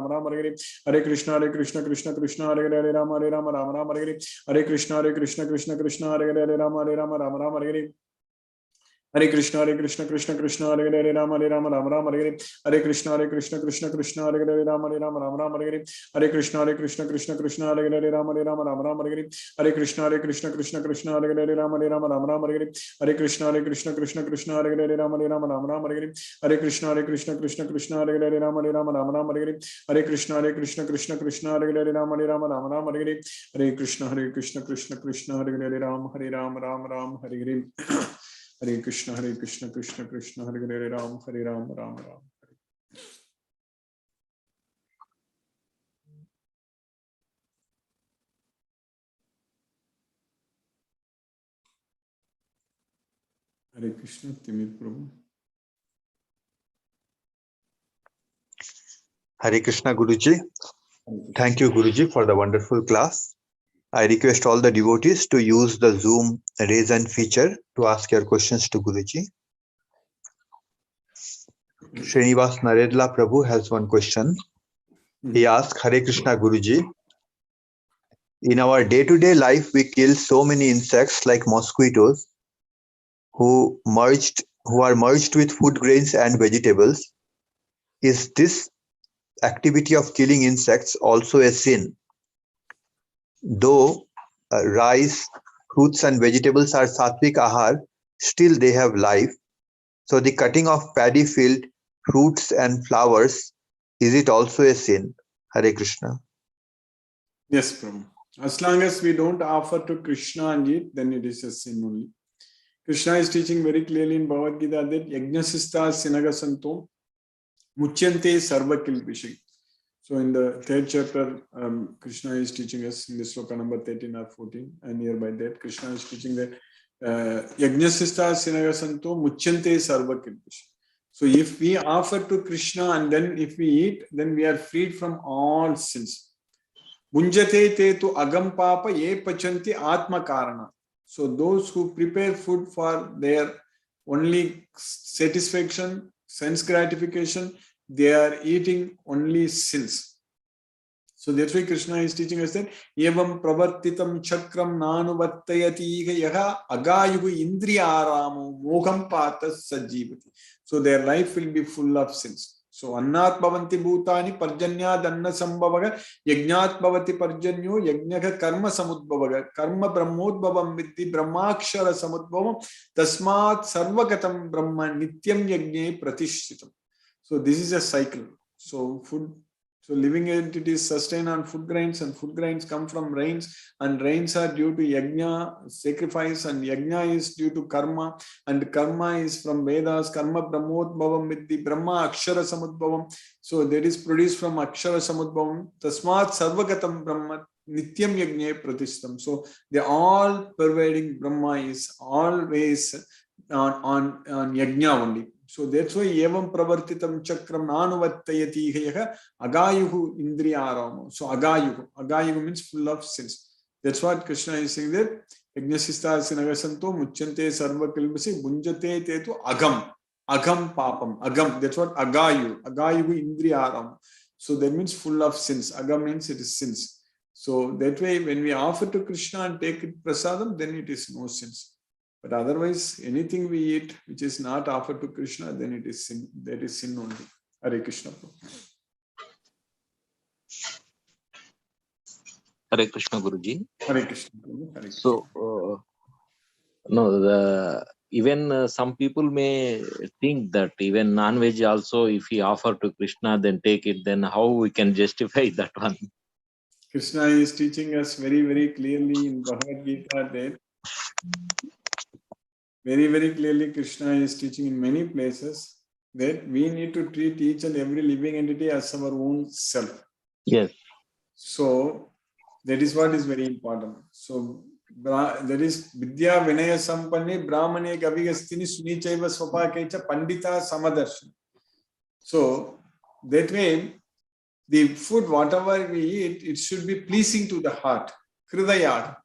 Ram Hare Hare Krishna Krishna Krishna Hare Hare Ram Ram Hare Hare Krishna Krishna Krishna Hare Hare Ram Ram Hare Hare Krishna Krishna Krishna Hare Hare Ram Ram Hare Hare Krishna Krishna Krishna Hare Hare Ram Ram Hare Hare Krishna Krishna Krishna Hare Hare Ram Ram Hare Hare Krishna Krishna Krishna Hare Hare Ram Ram Hare Hare Krishna Krishna Krishna Hare Hare Ram Ram Hare Hare Krishna Krishna Krishna Hare Hare Ram Ram Hare Hare Krishna Krishna Hare Hare Ram Ram Hare Hare Hare Krishna Krishna Krishna Hare Hare Ram Ram Ram. Hare Krishna, Timid Prabhu. Hare Krishna Guruji. Thank you Guruji for the wonderful class. I request all the devotees to use the Zoom raise hand feature to ask your questions to Guruji. Srinivas Naredla Prabhu has one question. He asks, Hare Krishna Guruji, in our day-to-day life we kill so many insects like mosquitoes who are merged with food grains and vegetables. Is this activity of killing insects also a sin? Though rice, fruits and vegetables are sattvic ahar, still they have life. So the cutting of paddy field, fruits and flowers, is it also a sin? Hare Krishna. Yes, Prabhu. As long as we don't offer to Krishna and eat, then it is a sin only. Krishna is teaching very clearly in Bhagavad Gita that Yajnasista Sinagasanto Muchyante Sarva Kilpishi. So in the third chapter, Krishna is teaching us in the sloka number 13 or 14, and nearby that, Krishna is teaching that Yajnasista Sinagasanto Muchyante Sarva Kilpishi. So if we offer to Krishna and then if we eat, then we are freed from all sins. Bunjate te tu agam papa ye pachanti atma karana. So those who prepare food for their only satisfaction, sense gratification, they are eating only sins. So that's why Krishna is teaching us that evam pravartitam chakram nanuvattayati yaha agayugu indriyaramu moham patas sajjivati. So their life will be full of sins. So annat bhavanti bhutani parjanyad anna sambhavaga yajnat bhavati parjanyo yajnaga karma samudbhavaga karma brahmodbhavam vitti brahmakshara samudbhavam tasmat sarvagatam brahma nityam yajne pratishchitam. So this is a cycle. So living entities sustain on food grains, and food grains come from rains, and rains are due to yajna, sacrifice, and yajna is due to karma, and karma is from Vedas, karma brahmodbhavam viddhi brahma akshara samudbhavam. So that is produced from akshara samudbhavam. Tasmat sarvagatam brahma nityam yajne pratistam. So the all pervading brahma is always on yajna only. So that's why evam pravartitam chakram nanuvattayati yaha agayuhu indriyaramu. So agayuhu means full of sins. That's what Krishna is saying there. Yajnasista sinagasanto muchyante sarva kilbasi bunjate tetu agam papam. Agam, that's what agayuhu indriyaramu. So that means full of sins. Agam means it is sins. So that way when we offer to Krishna and take it prasadam, then it is no sins. But otherwise, anything we eat which is not offered to Krishna, then it is sin. That is sin only. Hare Krishna. Hare Krishna Guruji. Hare Krishna. Hare Krishna. So, even some people may think that even non-veg also, if we offer to Krishna, then take it, then how we can justify that one? Krishna is teaching us very, very clearly in Bhagavad Gita that very clearly Krishna is teaching in many places that we need to treat each and every living entity as our own self. Yes. So that is what is very important. So there is Vidya Vinaya Sampanne Brahmane Gavigastini Sunichaiva Swapakecha Pandita Samadarshana. So that way, the food, whatever we eat, it should be pleasing to the heart. Hridayaga.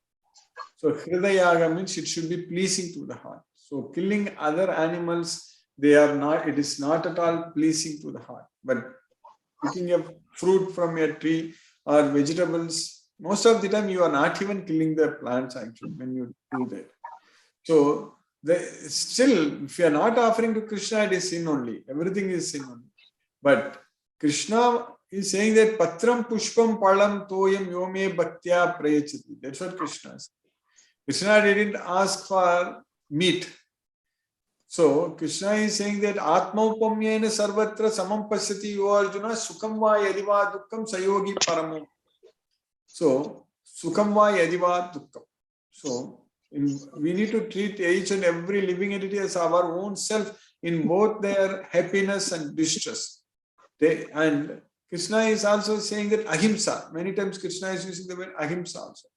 So Hridayaga means it should be pleasing to the heart. So killing other animals, they are not, it is not at all pleasing to the heart. But picking a fruit from a tree or vegetables, most of the time you are not even killing the plants actually when you do that. So still, if you are not offering to Krishna, it is sin only. Everything is sin only. But Krishna is saying that Patram Pushpam Palam Toyam Yome Bhaktya Prayachati. That's what Krishna said. Krishna didn't ask for meat. So Krishna is saying that Atmaupamyena Sarvatra Samam Pasyati Yo Arjuna Sukham Va Yadiva Dukkam Sayogi Paramam. So Sukham Va Yadiva Dukkam. So we need to treat each and every living entity as our own self in both their happiness and distress. And Krishna is also saying that ahimsa. Many times Krishna is using the word ahimsa also.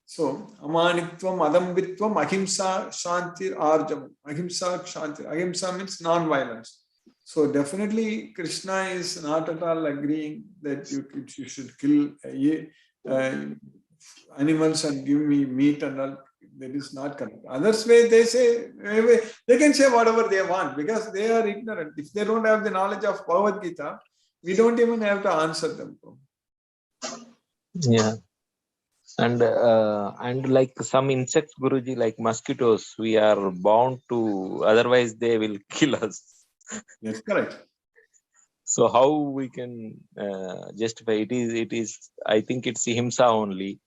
So amanitvam, adambitvam, ahimsa, shantir, arjavam. Ahimsa, shantir. Ahimsa means non-violence. So definitely Krishna is not at all agreeing that you should kill animals and give me meat and all. That is not correct. Others way they say, they can say whatever they want because they are ignorant. If they don't have the knowledge of Bhagavad Gita, we don't even have to answer them. Yeah. And like some insects, Guruji, like mosquitoes, we are bound to, otherwise they will kill us. Yes, correct. So how we can justify it is I think it's himsa only,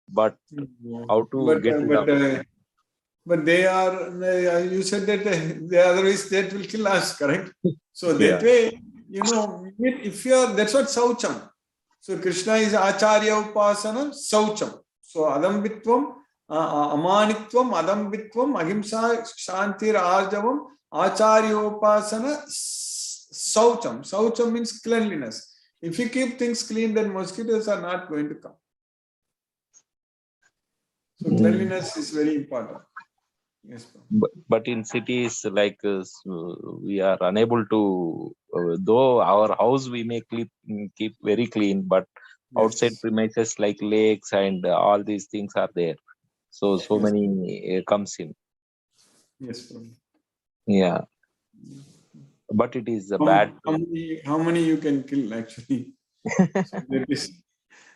but how to get rid of it? But they are, you said that otherwise that will kill us, correct? So that way, if you are, that's what Saucham. So Krishna is Acharya Upasana, Saucham. So Adambitvam, Amanitvam, Adambitvam, Ahimsa, Shantir, Arjavam, Acharya Upasana, Saucham. Saucham means cleanliness. If you keep things clean, then mosquitoes are not going to come. So cleanliness is very important. Yes, but in cities like we are unable to, though our house we may keep very clean, but outside premises like lakes and all these things are there. So many comes in. Yes. Yeah. But it is bad. How many you can kill actually?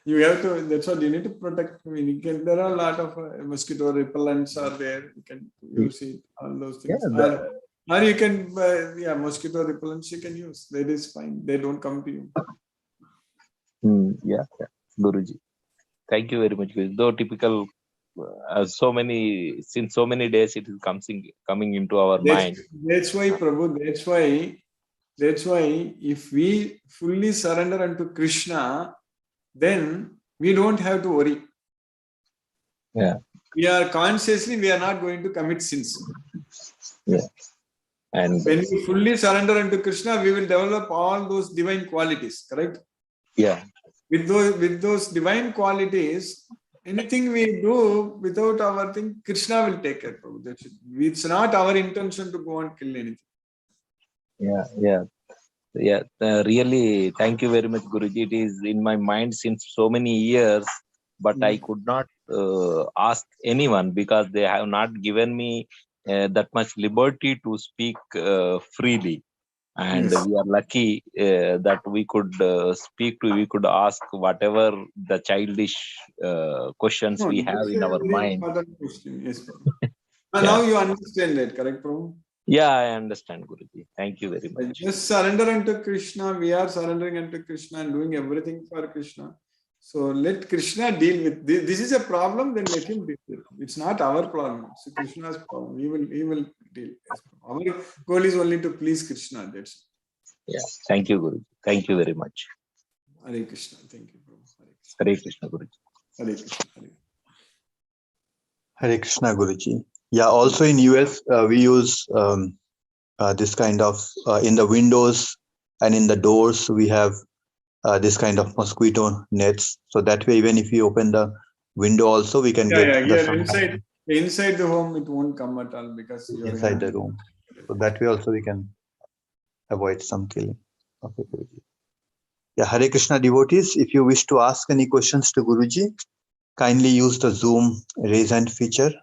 So you have to, that's what you need to protect. I mean, there are a lot of mosquito repellents are there. You can use it, all those things. Yeah, or you can, mosquito repellents you can use. That is fine. They don't come to you. Yeah, Guruji. Thank you very much. Though typical, since so many days it is coming into our mind. That's why, Prabhu, that's why if we fully surrender unto Krishna, then we don't have to worry. Yeah. We are not going to commit sins. Yeah. And when we fully surrender unto Krishna, we will develop all those divine qualities, correct? Yeah. With those divine qualities, anything we do without our thing, Krishna will take care of it. It's not our intention to go and kill anything. Yeah. Really, thank you very much, Guruji. It is in my mind since so many years, but I could not ask anyone because they have not given me that much liberty to speak freely. And we are lucky that we could we could ask whatever the childish questions we have in our mind. Yes. Now you understand that, correct, Prabhu? Yeah, I understand, Guruji. Thank you very much. Just surrender unto Krishna. We are surrendering unto Krishna and doing everything for Krishna. So let Krishna deal with this. This is a problem, then let him deal with it. It's not our problem. It's Krishna's problem. He will deal. Our goal is only to please Krishna. That's it. Yeah. Thank you, Guruji. Thank you very much. Hare Krishna. Thank you, Prabhu. Hare Krishna, Guruji. Hare Krishna. Hare Krishna, Guruji. Yeah, also in US, we use this kind of, in the windows and in the doors, we have this kind of mosquito nets. So that way, even if we open the window also, we can get the Here sun inside the home, it won't come at all because you are inside the room. So that way also we can avoid some killing. Okay, Guruji. Yeah, Hare Krishna devotees, if you wish to ask any questions to Guruji, kindly use the Zoom raise hand feature.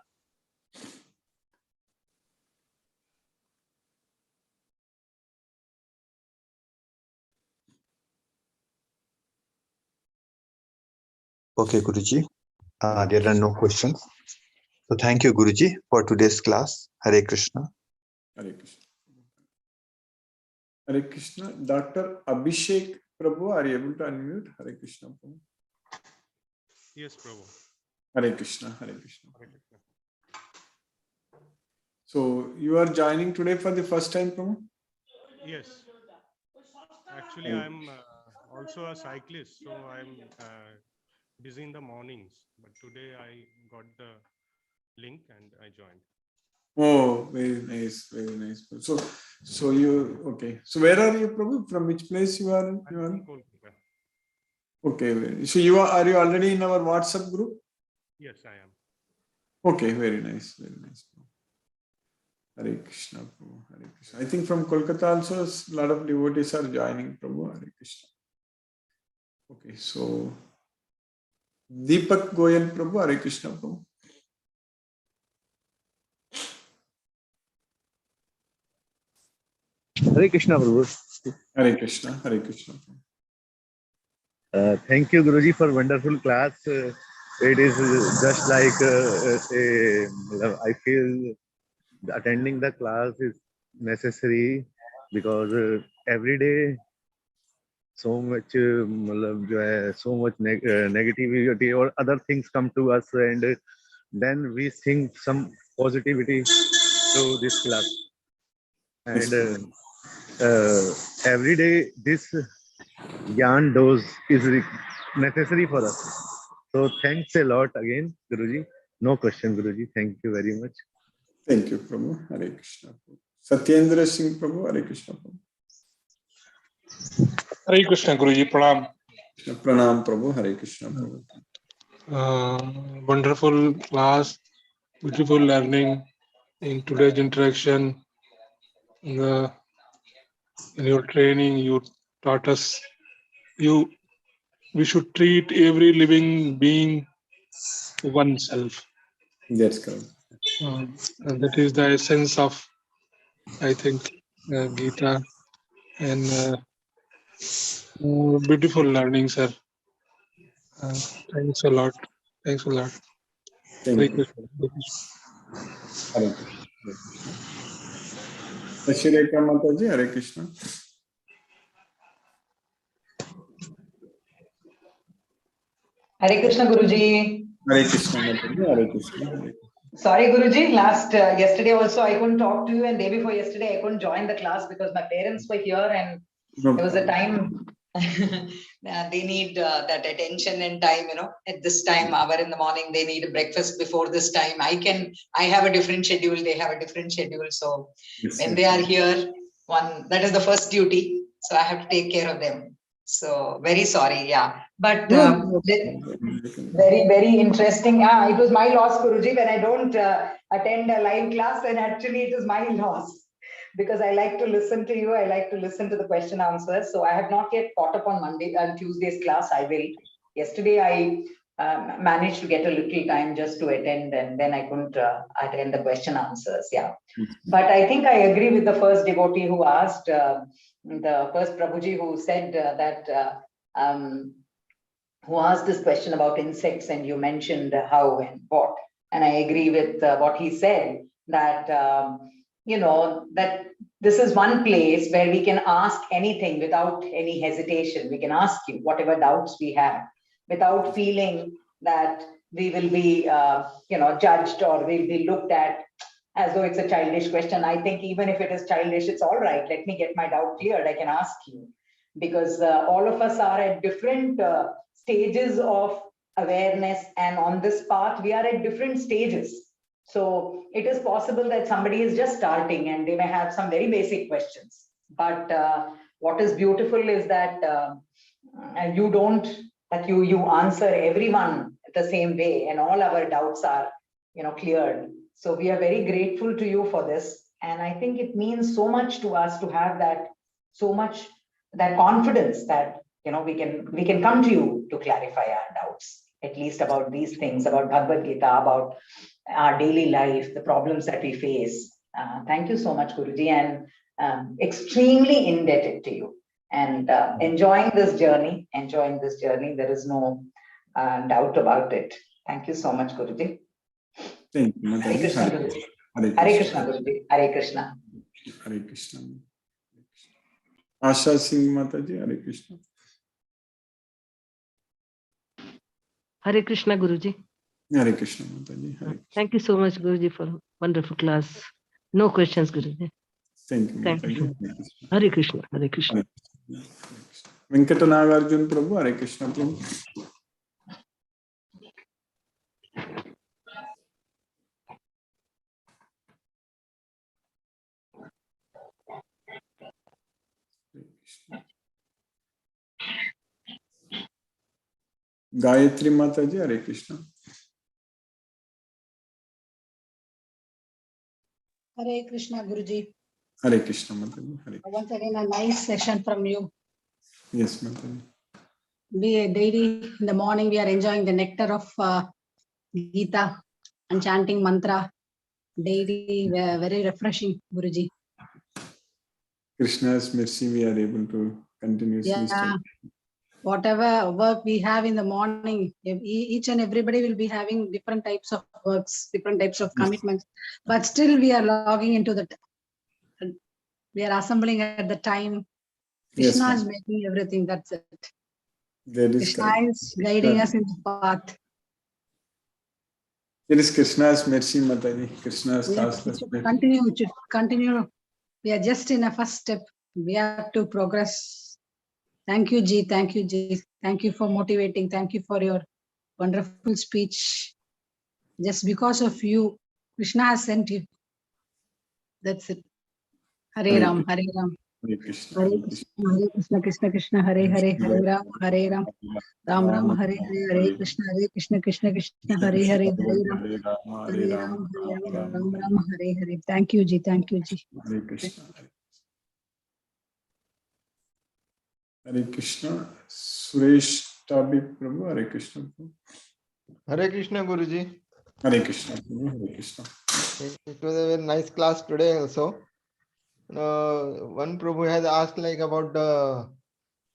Okay, Guruji. There are no questions. So thank you, Guruji, for today's class. Hare Krishna. Hare Krishna. Hare Krishna. Dr. Abhishek Prabhu, are you able to unmute? Hare Krishna Prabhu. Yes, Prabhu. Hare Krishna. Hare Krishna. So you are joining today for the first time, Prabhu? Yes. Actually, I'm also a cyclist, so I'm busy in the mornings. But today I got the link and I joined. Oh, very nice, very nice. So you okay? So where are you, Prabhu? From which place you are? I'm from Kolkata. Okay, so are you already in our WhatsApp group? Yes, I am. Okay, very nice, very nice. Hare Krishna, Prabhu. Hare Krishna. I think from Kolkata also a lot of devotees are joining, Prabhu. Hare Krishna. Okay, so Deepak Goyal, Prabhu. Hare Krishna, Prabhu. Hare Krishna, Prabhu. Hare Krishna, Hare Krishna. Thank you, Guruji, for wonderful class. It is just like I feel attending the class is necessary because every day so much so much negativity or other things come to us, and then we think some positivity through this class. And every day this Gyan dose is necessary for us. So thanks a lot again, Guruji. No question, Guruji. Thank you very much. Thank you, Prabhu. Hare Krishna. Prabhu. Satyendra Singh, Prabhu. Hare Krishna, Prabhu. Hare Krishna, Guruji. Pranam. Pranam, Prabhu. Hare Krishna, Prabhu. Wonderful class, beautiful learning in today's interaction. In your training, you taught us we should treat every living being oneself. That's correct. And that is the essence of, I think, Gita. And beautiful learning, sir. Thanks a lot. Thanks a lot. Thank Hare you. Krishna. Hare Krishna. Shireka Mataji, Hare Krishna. Hare Krishna, Guruji. Hare Krishna Mataji, Hare Krishna. Hare Krishna. Sorry, Guruji. Yesterday also I couldn't talk to you, and day before yesterday I couldn't join the class because my parents were here, and No there was a problem. time they need that attention and time. At this time, hour in the morning, they need a breakfast before this time. I have a different schedule. They have a different schedule. So Yes, when yes. they are here, that is the first duty. So I have to take care of them. So very sorry. Yeah, but. Very, very interesting. It was my loss, Guruji, when I don't attend a live class, and actually it is my loss because I like to listen to you. I like to listen to the question answers. So I have not yet caught up on Monday and Tuesday's class. I will. Yesterday I managed to get a little time just to attend, and then I couldn't attend the question answers. Yeah. But I think I agree with the first devotee who asked, the first Prabhuji who said who asked this question about insects, and you mentioned how and what. And I agree with what he said, that, that this is one place where we can ask anything without any hesitation. We can ask you whatever doubts we have without feeling that we will be, judged or we'll be looked at as though it's a childish question. I think even if it is childish, it's all right. Let me get my doubt cleared. I can ask you, because all of us are at different stages of awareness, and on this path we are at different stages. So it is possible that somebody is just starting and they may have some very basic questions, but what is beautiful is that you don't, that you answer everyone the same way, and all our doubts are, cleared. So we are very grateful to you for this. And I think it means so much to us to have that, so much, that confidence that, we can come to you to clarify our doubts, at least about these things, about Bhagavad Gita, about our daily life, the problems that we face. Thank you so much, Guruji, and extremely indebted to you. And enjoying this journey. There is no doubt about it. Thank you so much, Guruji. Thank you, Hare Mataji. Krishna, Hare Guruji. Hare Hare Krishna, Guruji. Hare Krishna. Hare Krishna. Asha Singh Mataji, Hare Krishna. Hare Krishna, Guruji. Hare Krishna Mataji. Hare Krishna. Thank you so much, Guruji, for wonderful class. No questions, Guruji. Thank you, Thank Mataji. you. Hare Krishna, Hare Krishna. Venkata Nagarjun Prabhu, Hare Krishna Prabhu. Gayatri Mataji, Hare Krishna. Hare Krishna, Guruji. Hare Krishna Mataji. Hare Krishna. Once again, a nice session from you. Yes, Mataji. We daily in the morning we are enjoying the nectar of Gita and chanting mantra. Daily, very refreshing, Guruji. Krishna's mercy, we are able to continuously study. Whatever work we have in the morning, each and everybody will be having different types of works, different types of commitments, but still we are logging into the, we are assembling at the time. Krishna is making everything, that's it. That is Krishna is guiding us in the path. It is Krishna's mercy, Mataji. Krishna's Continue. We are just in a first step. We have to progress. Thank you, Ji. Thank you, Ji. Thank you for motivating. Thank you for your wonderful speech. Just because of you, Krishna has sent you. That's it. Hare Ram, Hare Ram. Hare Krishna. Hare Krishna, Krishna Krishna, Hare Hare, Hare Ram, Hare Ram. Ram Ram, Hare Hare, Hare Krishna, Krishna Krishna, Hare Hare, Hare Ram. Hare Ram, Hare Ram, Ram Ram, Hare Hare. Thank you, Ji. Thank you, Ji. Hare Krishna. Hare Krishna. Suresh Tabi Prabhu, Hare Krishna. Hare Krishna, Guruji. Hare Krishna. Hare Krishna. It was a very nice class today also. One Prabhu has asked like about the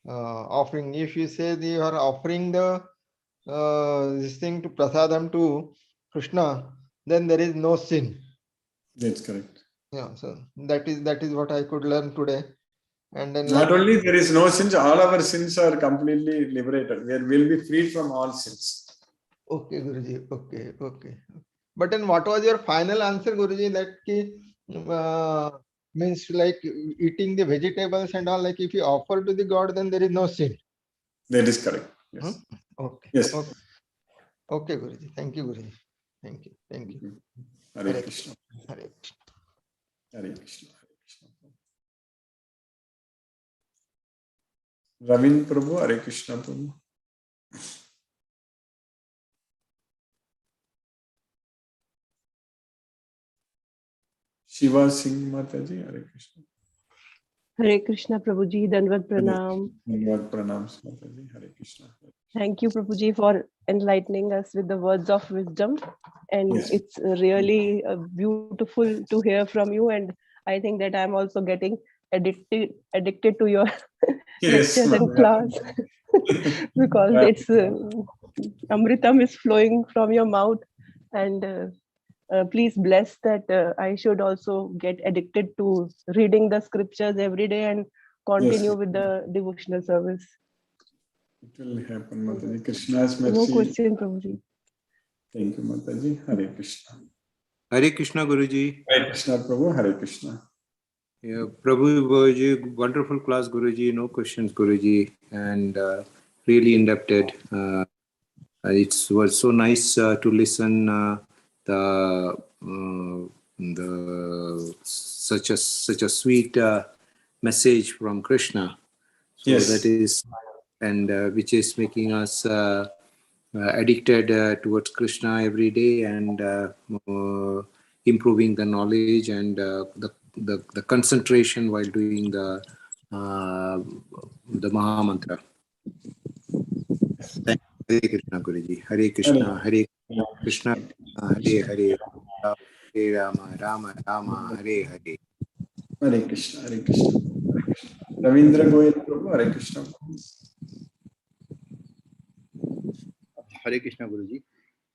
offering. If you say you are offering the this thing to prasadam to Krishna, then there is no sin. That's correct. Yeah, so that is what I could learn today. And then not only there is no sins, all our sins are completely liberated. We will be free from all sins. Okay, Guruji. Okay. But then what was your final answer, Guruji? That means like eating the vegetables and all, like if you offer to the God, then there is no sin. That is correct. Yes. Okay. Yes. Okay, Guruji. Thank you, Guruji. Thank you. Hare Krishna. Hare Krishna. Hare Krishna. Ravin Prabhu, Hare Krishna Prabhu. Shiva Singh Mataji, Hare Krishna. Hare Krishna, Prabhuji, Dandavat Pranam. Dandavat Pranam, Mataji, Hare Krishna. Thank you, Prabhuji, for enlightening us with the words of wisdom. And it's really beautiful to hear from you. And I think that I'm also getting addicted to your lectures and class because it's Amritam is flowing from your mouth. And please bless that I should also get addicted to reading the scriptures every day and continue with the devotional service. It will happen, Mataji. Krishna's mercy. No question, Prabhuji. Thank you, Mataji. Hare Krishna. Hare Krishna, Guruji. Hare Krishna, Prabhu. Hare Krishna. Yeah, Prabhu, Guruji, wonderful class, Guruji. No questions, Guruji, and really indebted. It was so nice to listen the such a sweet message from Krishna. So that is and which is making us addicted towards Krishna every day, and improving the knowledge and the concentration while doing the Maha Mantra. Thank you. Hare Krishna, Guruji. Hare Krishna, Hare Krishna, Hare Hare, Hare Rama, Rama Rama, Hare Hare. Hare Krishna, Hare Krishna. Ravindra Goyal Prabhu, Hare Krishna. Hare Krishna, Guruji.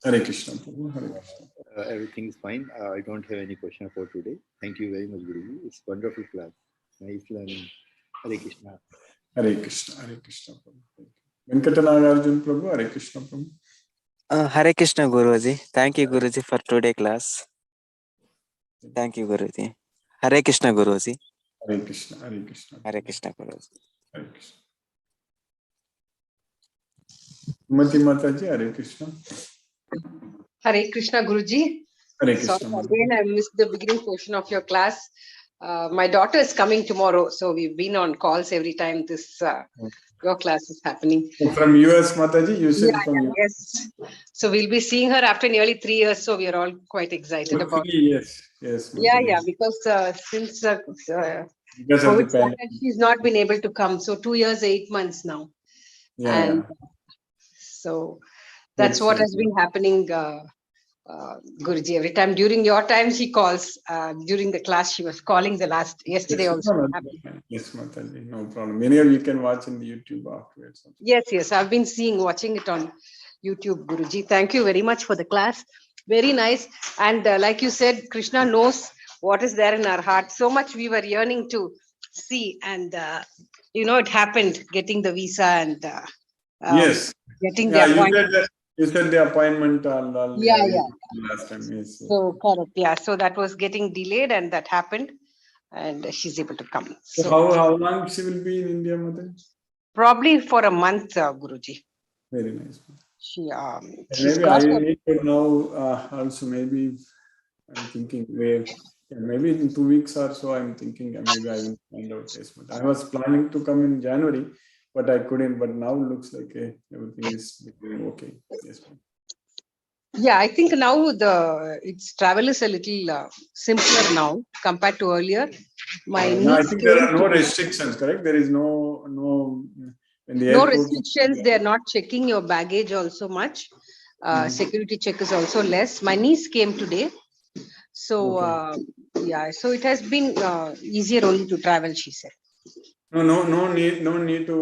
Hare Krishna Prabhu, Hare Krishna. Everything is fine. I don't have any question for today. Thank you very much, Guruji. It's wonderful class. Nice learning. Hare Krishna. Hare Krishna, Hare Krishna Prabhu. Venkatanagarjun Prabhu, Hare Krishna Prabhu. Hare Krishna Guruji. Thank you Guruji for today class. Thank you Guruji. Hare Krishna Guruji. Hare Krishna, Hare Krishna. Hare Krishna Guruji. Hare Krishna. Mati Mataji, Hare Krishna. Hare Krishna Guruji. Hare Sorry, Krishna. again, I missed the beginning portion of your class. My daughter is coming tomorrow, so we've been on calls every time this your class is happening. From US, Mataji, you said from US. Yes. So we'll be seeing her after nearly 3 years, so we are all quite excited about it. Yes, yes. Mataji. Because since Because of COVID the started, pandemic. she's not been able to come. So 2 years, 8 months now. Yeah. So that's what has been happening, Guruji. Every time during your time, she calls. During the class, she was calling yesterday also. Yes, Mataji, no problem. Many of you can watch in the YouTube afterwards. Yes, I've been watching it on YouTube, Guruji. Thank you very much for the class. Very nice. And like you said, Krishna knows what is there in our heart. So much we were yearning to see. And, it happened, getting the visa and Yes. getting the appointment. You said the appointment last time. Yes. So correct. Yeah. So that was getting delayed and that happened. And she's able to come. So how long she will be in India, Mother? Probably for a month, Guruji. Very nice. She's maybe I need to know also. Maybe I'm thinking maybe in 2 weeks or so. I'm thinking maybe I will find out. Yes, but I was planning to come in January, but I couldn't. But now looks like everything is okay. Yes. Yeah, I think now its travel is a little simpler now compared to earlier. I think there are no restrictions, correct? There is no in the no airport. restrictions. They are not checking your baggage also much. Security check is also less. My niece came today, so so it has been easier only to travel. She said. No need to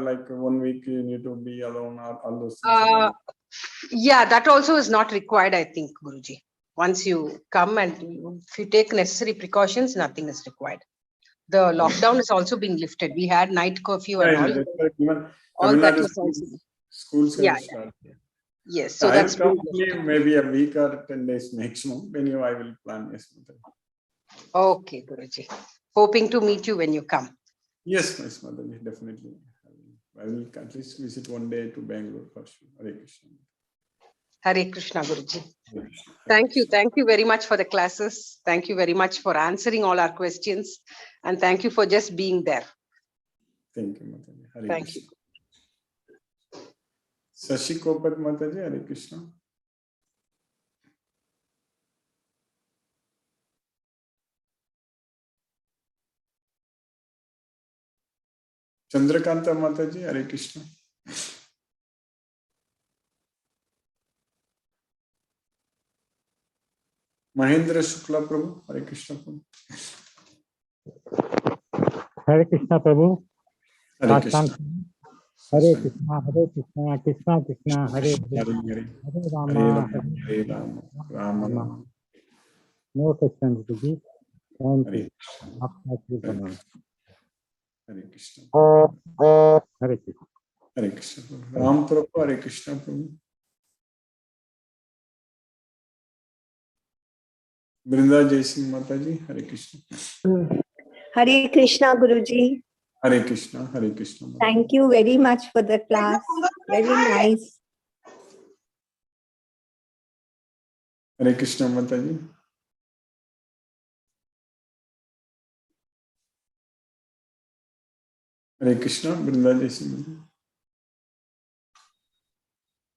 like 1 week you need to be alone or all those things. Yeah, that also is not required, I think, Guruji. Once you come and if you take necessary precautions, nothing is required. The lockdown is also being lifted. We had night curfew and all that was also. Schools started. Yes, so that's maybe a week or 10 days maximum. When I will plan. Yes. Okay, Guruji. Hoping to meet you when you come. Yes, Miss Mother, definitely. I will at least visit one day to Bangalore for sure. Hare Krishna. Hare Krishna, Guruji. Thank you. Thank you very much for the classes. Thank you very much for answering all our questions. And thank you for just being there. Thank you, Mataji. Hare Thank Krishna. you. Sashi Kopat Mataji, Hare Krishna. Chandrakanta Mataji, Hare Krishna. Mahendra Shukla Prabhu, Hare Krishna Prabhu. Hare Krishna Prabhu. Hare Krishna. Hare Krishna, Krishna Krishna, Hare Hare Rama, Hare Rama, Rama Rama. No questions, Guruji. Thank you. Hare Krishna. Hare Krishna. Hare Krishna. Ram Prabhu, Hare Krishna Prabhu. Brinda Jaising Mataji, Hare Krishna. Hare Krishna, Guruji. Hare Krishna, Hare Krishna. Thank you very much for the class. Very nice. Hare Krishna Mataji. Hare Krishna, Brinda Jaising.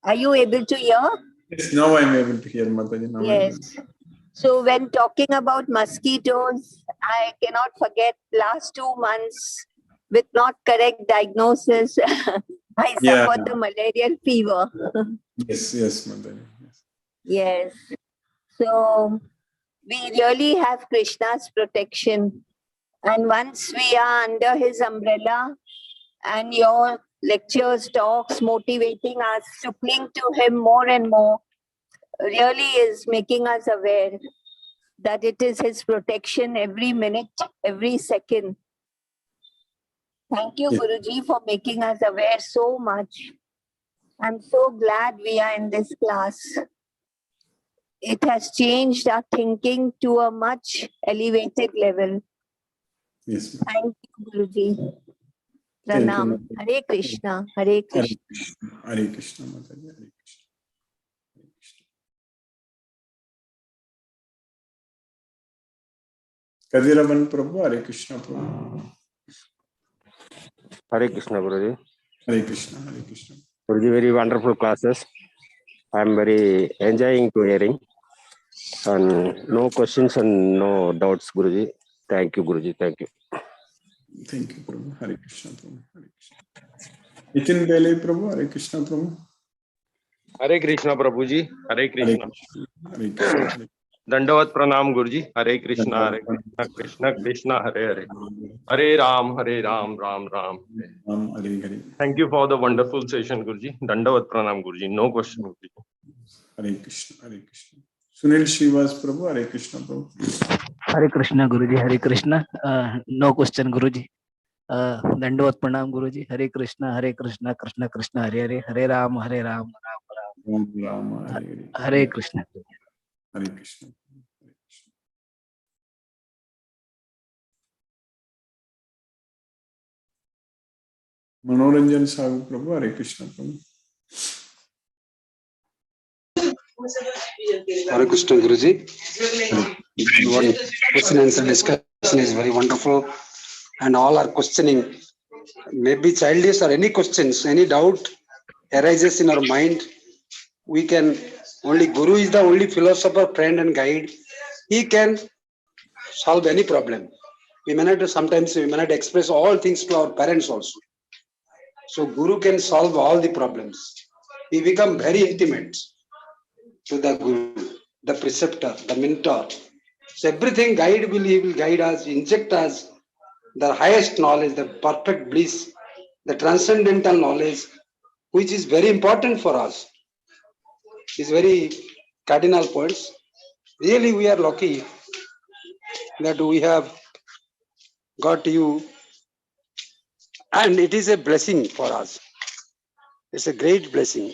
Are you able to hear? Yes, now I'm able to hear, Mataji. Now I'm able Yes. So when talking about mosquitoes, I cannot forget last 2 months with not correct diagnosis, I Yeah. suffered the malarial fever. Yes, Mataji. Yes. So we really have Krishna's protection. And once we are under his umbrella and your lectures, talks, motivating us to cling to him more and more, really is making us aware that it is his protection every minute, every second. Thank you, Yes. Guruji, for making us aware so much. I'm so glad we are in this class. It has changed our thinking to a much elevated level. Yes. Thank you, Guruji. Thank you, Pranam. Mataji. Hare Krishna. Hare Krishna. Hare Krishna, Mataji. Hare Krishna. Kadiravan Prabhu, Hare Krishna Prabhu. Hare Krishna, Guruji. Hare Krishna, Hare Krishna. Guruji, very wonderful classes. I'm very enjoying to hearing. And no questions and no doubts, Guruji. Thank you, Guruji. Thank you. Thank you, Prabhu. Hare Krishna Prabhu. Hare Krishna. Nitin Bele Prabhu, Hare Krishna Prabhu. Hare Krishna, Prabhuji. Hare Krishna. Hare Krishna. Hare Dandavat Pranam, Guruji. Hare Krishna, Hare Krishna, Krishna Krishna, Hare Hare. Hare Ram, Ram Ram. Hare. Thank you for the wonderful session, Guruji. Dandavat Pranam, Guruji. No question, Guruji. Hare Krishna. Hare Krishna. Sunil Srivas Prabhu, Hare Krishna Prabhu. Hare Krishna, Guruji. Hare Krishna. No question, Guruji. Dandavat Pranam, Guruji. Hare Krishna, Krishna Krishna, Hare Hare. Hare Ram, Ram Ram, Hare. Hare Krishna. Hare Krishna. Manoranjan Sahu Prabhu, Hare Krishna Prabhu. Hare Krishna, Guruji. One question answer discussion is very wonderful, and all are questioning. Maybe childish or any questions, any doubt arises in our mind. We can only Guru is the only philosopher, friend, and guide. He can solve any problem. We may not sometimes we may not express all things to our parents also. So Guru can solve all the problems. We become very intimate to the Guru, the preceptor, the mentor. So everything he will guide us, inject us the highest knowledge, the perfect bliss, the transcendental knowledge, which is very important for us. Is very cardinal points. Really, we are lucky that we have got you, and it is a blessing for us. It's a great blessing.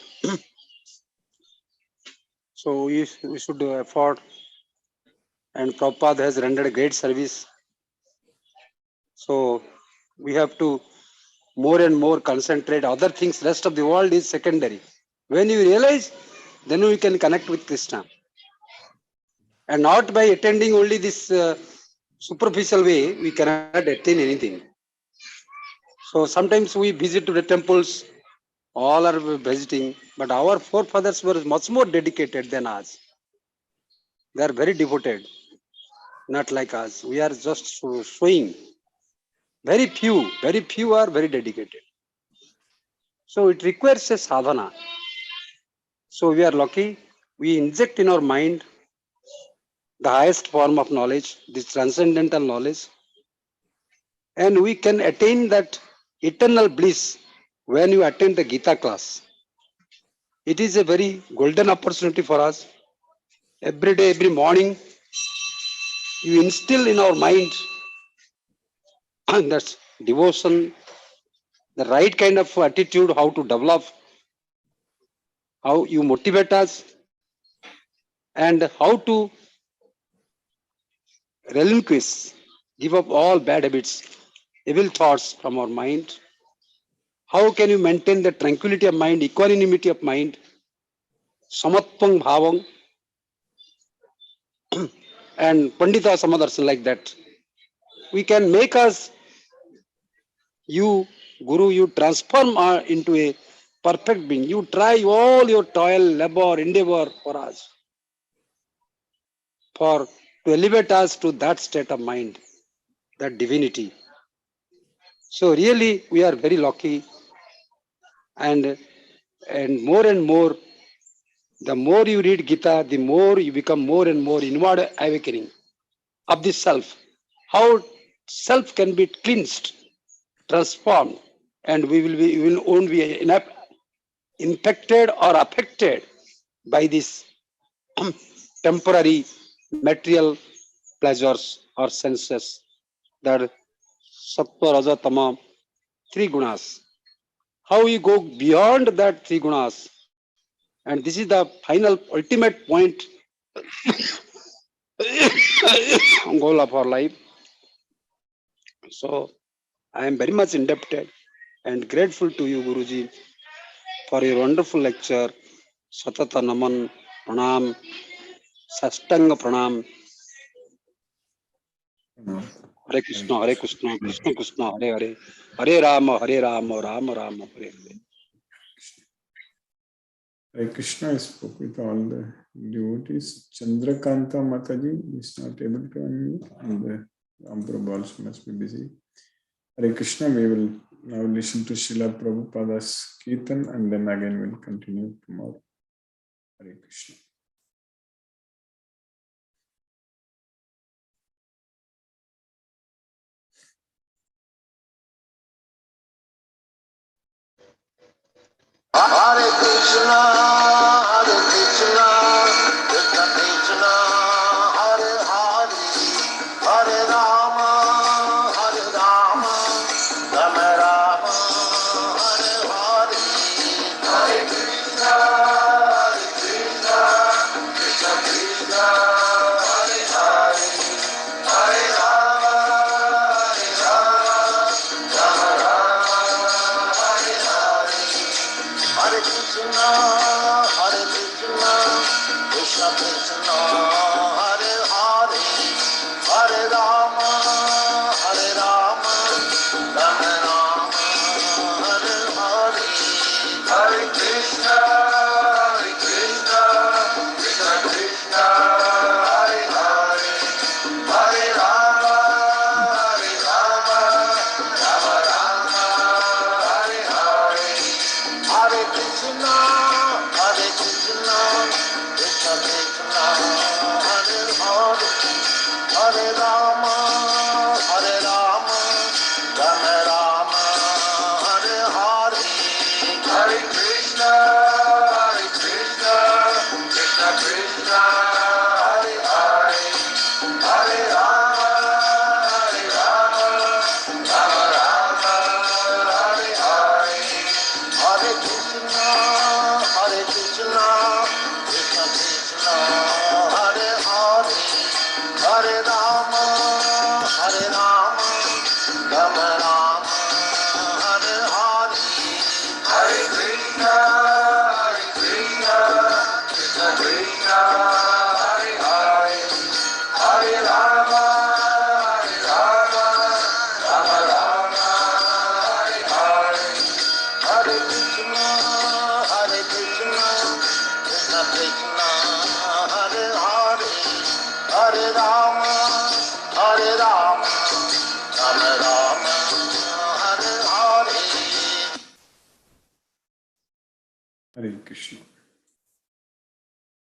So we should afford, and Prabhupada has rendered a great service. So we have to more and more concentrate. Other things, rest of the world is secondary. When you realize, then we can connect with Krishna. And not by attending only this superficial way, we cannot attain anything. So sometimes we visit to the temples, all are visiting, but our forefathers were much more dedicated than us. They are very devoted, not like us. We are just showing. Very few are very dedicated. So it requires a sadhana. So we are lucky. We inject in our mind the highest form of knowledge, this transcendental knowledge, and we can attain that eternal bliss when you attend the Gita class. It is a very golden opportunity for us. Every day, every morning, you instill in our mind that devotion, the right kind of attitude, how to develop, how you motivate us, and how to relinquish, give up all bad habits, evil thoughts from our mind. How can you maintain the tranquility of mind, equanimity of mind, samatpang bhavang, and Pandita Samadarsan like that. We can make us, you, Guru, you transform into a perfect being. You try all your toil, labor, endeavor for us, to elevate us to that state of mind, that divinity. So really, we are very lucky, and more, the more you read Gita, the more you become more and more inward awakening of the self. How self can be cleansed, transformed, and we won't be infected or affected by this temporary material pleasures or senses, that sattva, raja, tama, three gunas. How we go beyond that three gunas, and this is the final ultimate point goal of our life. So I am very much indebted and grateful to you, Guruji, for your wonderful lecture. Satata Naman, Pranam, Sastanga Pranam. Hare Krishna, Krishna Krishna, Hare Hare, Hare Rama, Rama Rama, Hare Hare. Hare Krishna, I spoke with all the devotees. Chandrakanta Mataji is not able to unmute, and Amprabhu also must be busy. Hare Krishna, we will now listen to Srila Prabhupada's Kirtan, and then again we'll continue tomorrow. Hare Krishna. Hare Krishna, Krishna Krishna, Hare Hare, Hare Rama, Rama Rama, Hare Hare. Hare Krishna, Krishna Krishna, Hare Hare, Hare Rama, Rama Rama, Hare Hare. Hare Krishna, Krishna Krishna, Hare Hare, Hare Rama, Rama Rama, Hare Hare. Hare Krishna, Krishna Krishna, Hare Hare, Hare Rama, Rama Rama, Hare Hare. Hare Krishna, Krishna Krishna, Hare Hare, Hare Rama, Rama Rama, Hare Hare. Hare Krishna, Krishna Krishna, Hare Hare, Hare Rama, Rama Rama, Hare Hare. Hare Krishna, Krishna Krishna, Hare Hare, Hare Rama, Rama Rama, Hare Hare. Hare Krishna, Krishna Krishna, Hare Hare, Hare Rama, Rama Rama, Hare Hare. Hare Krishna, Krishna Krishna, Hare Hare, Hare Rama, Rama Rama, Hare Hare. Hare Krishna.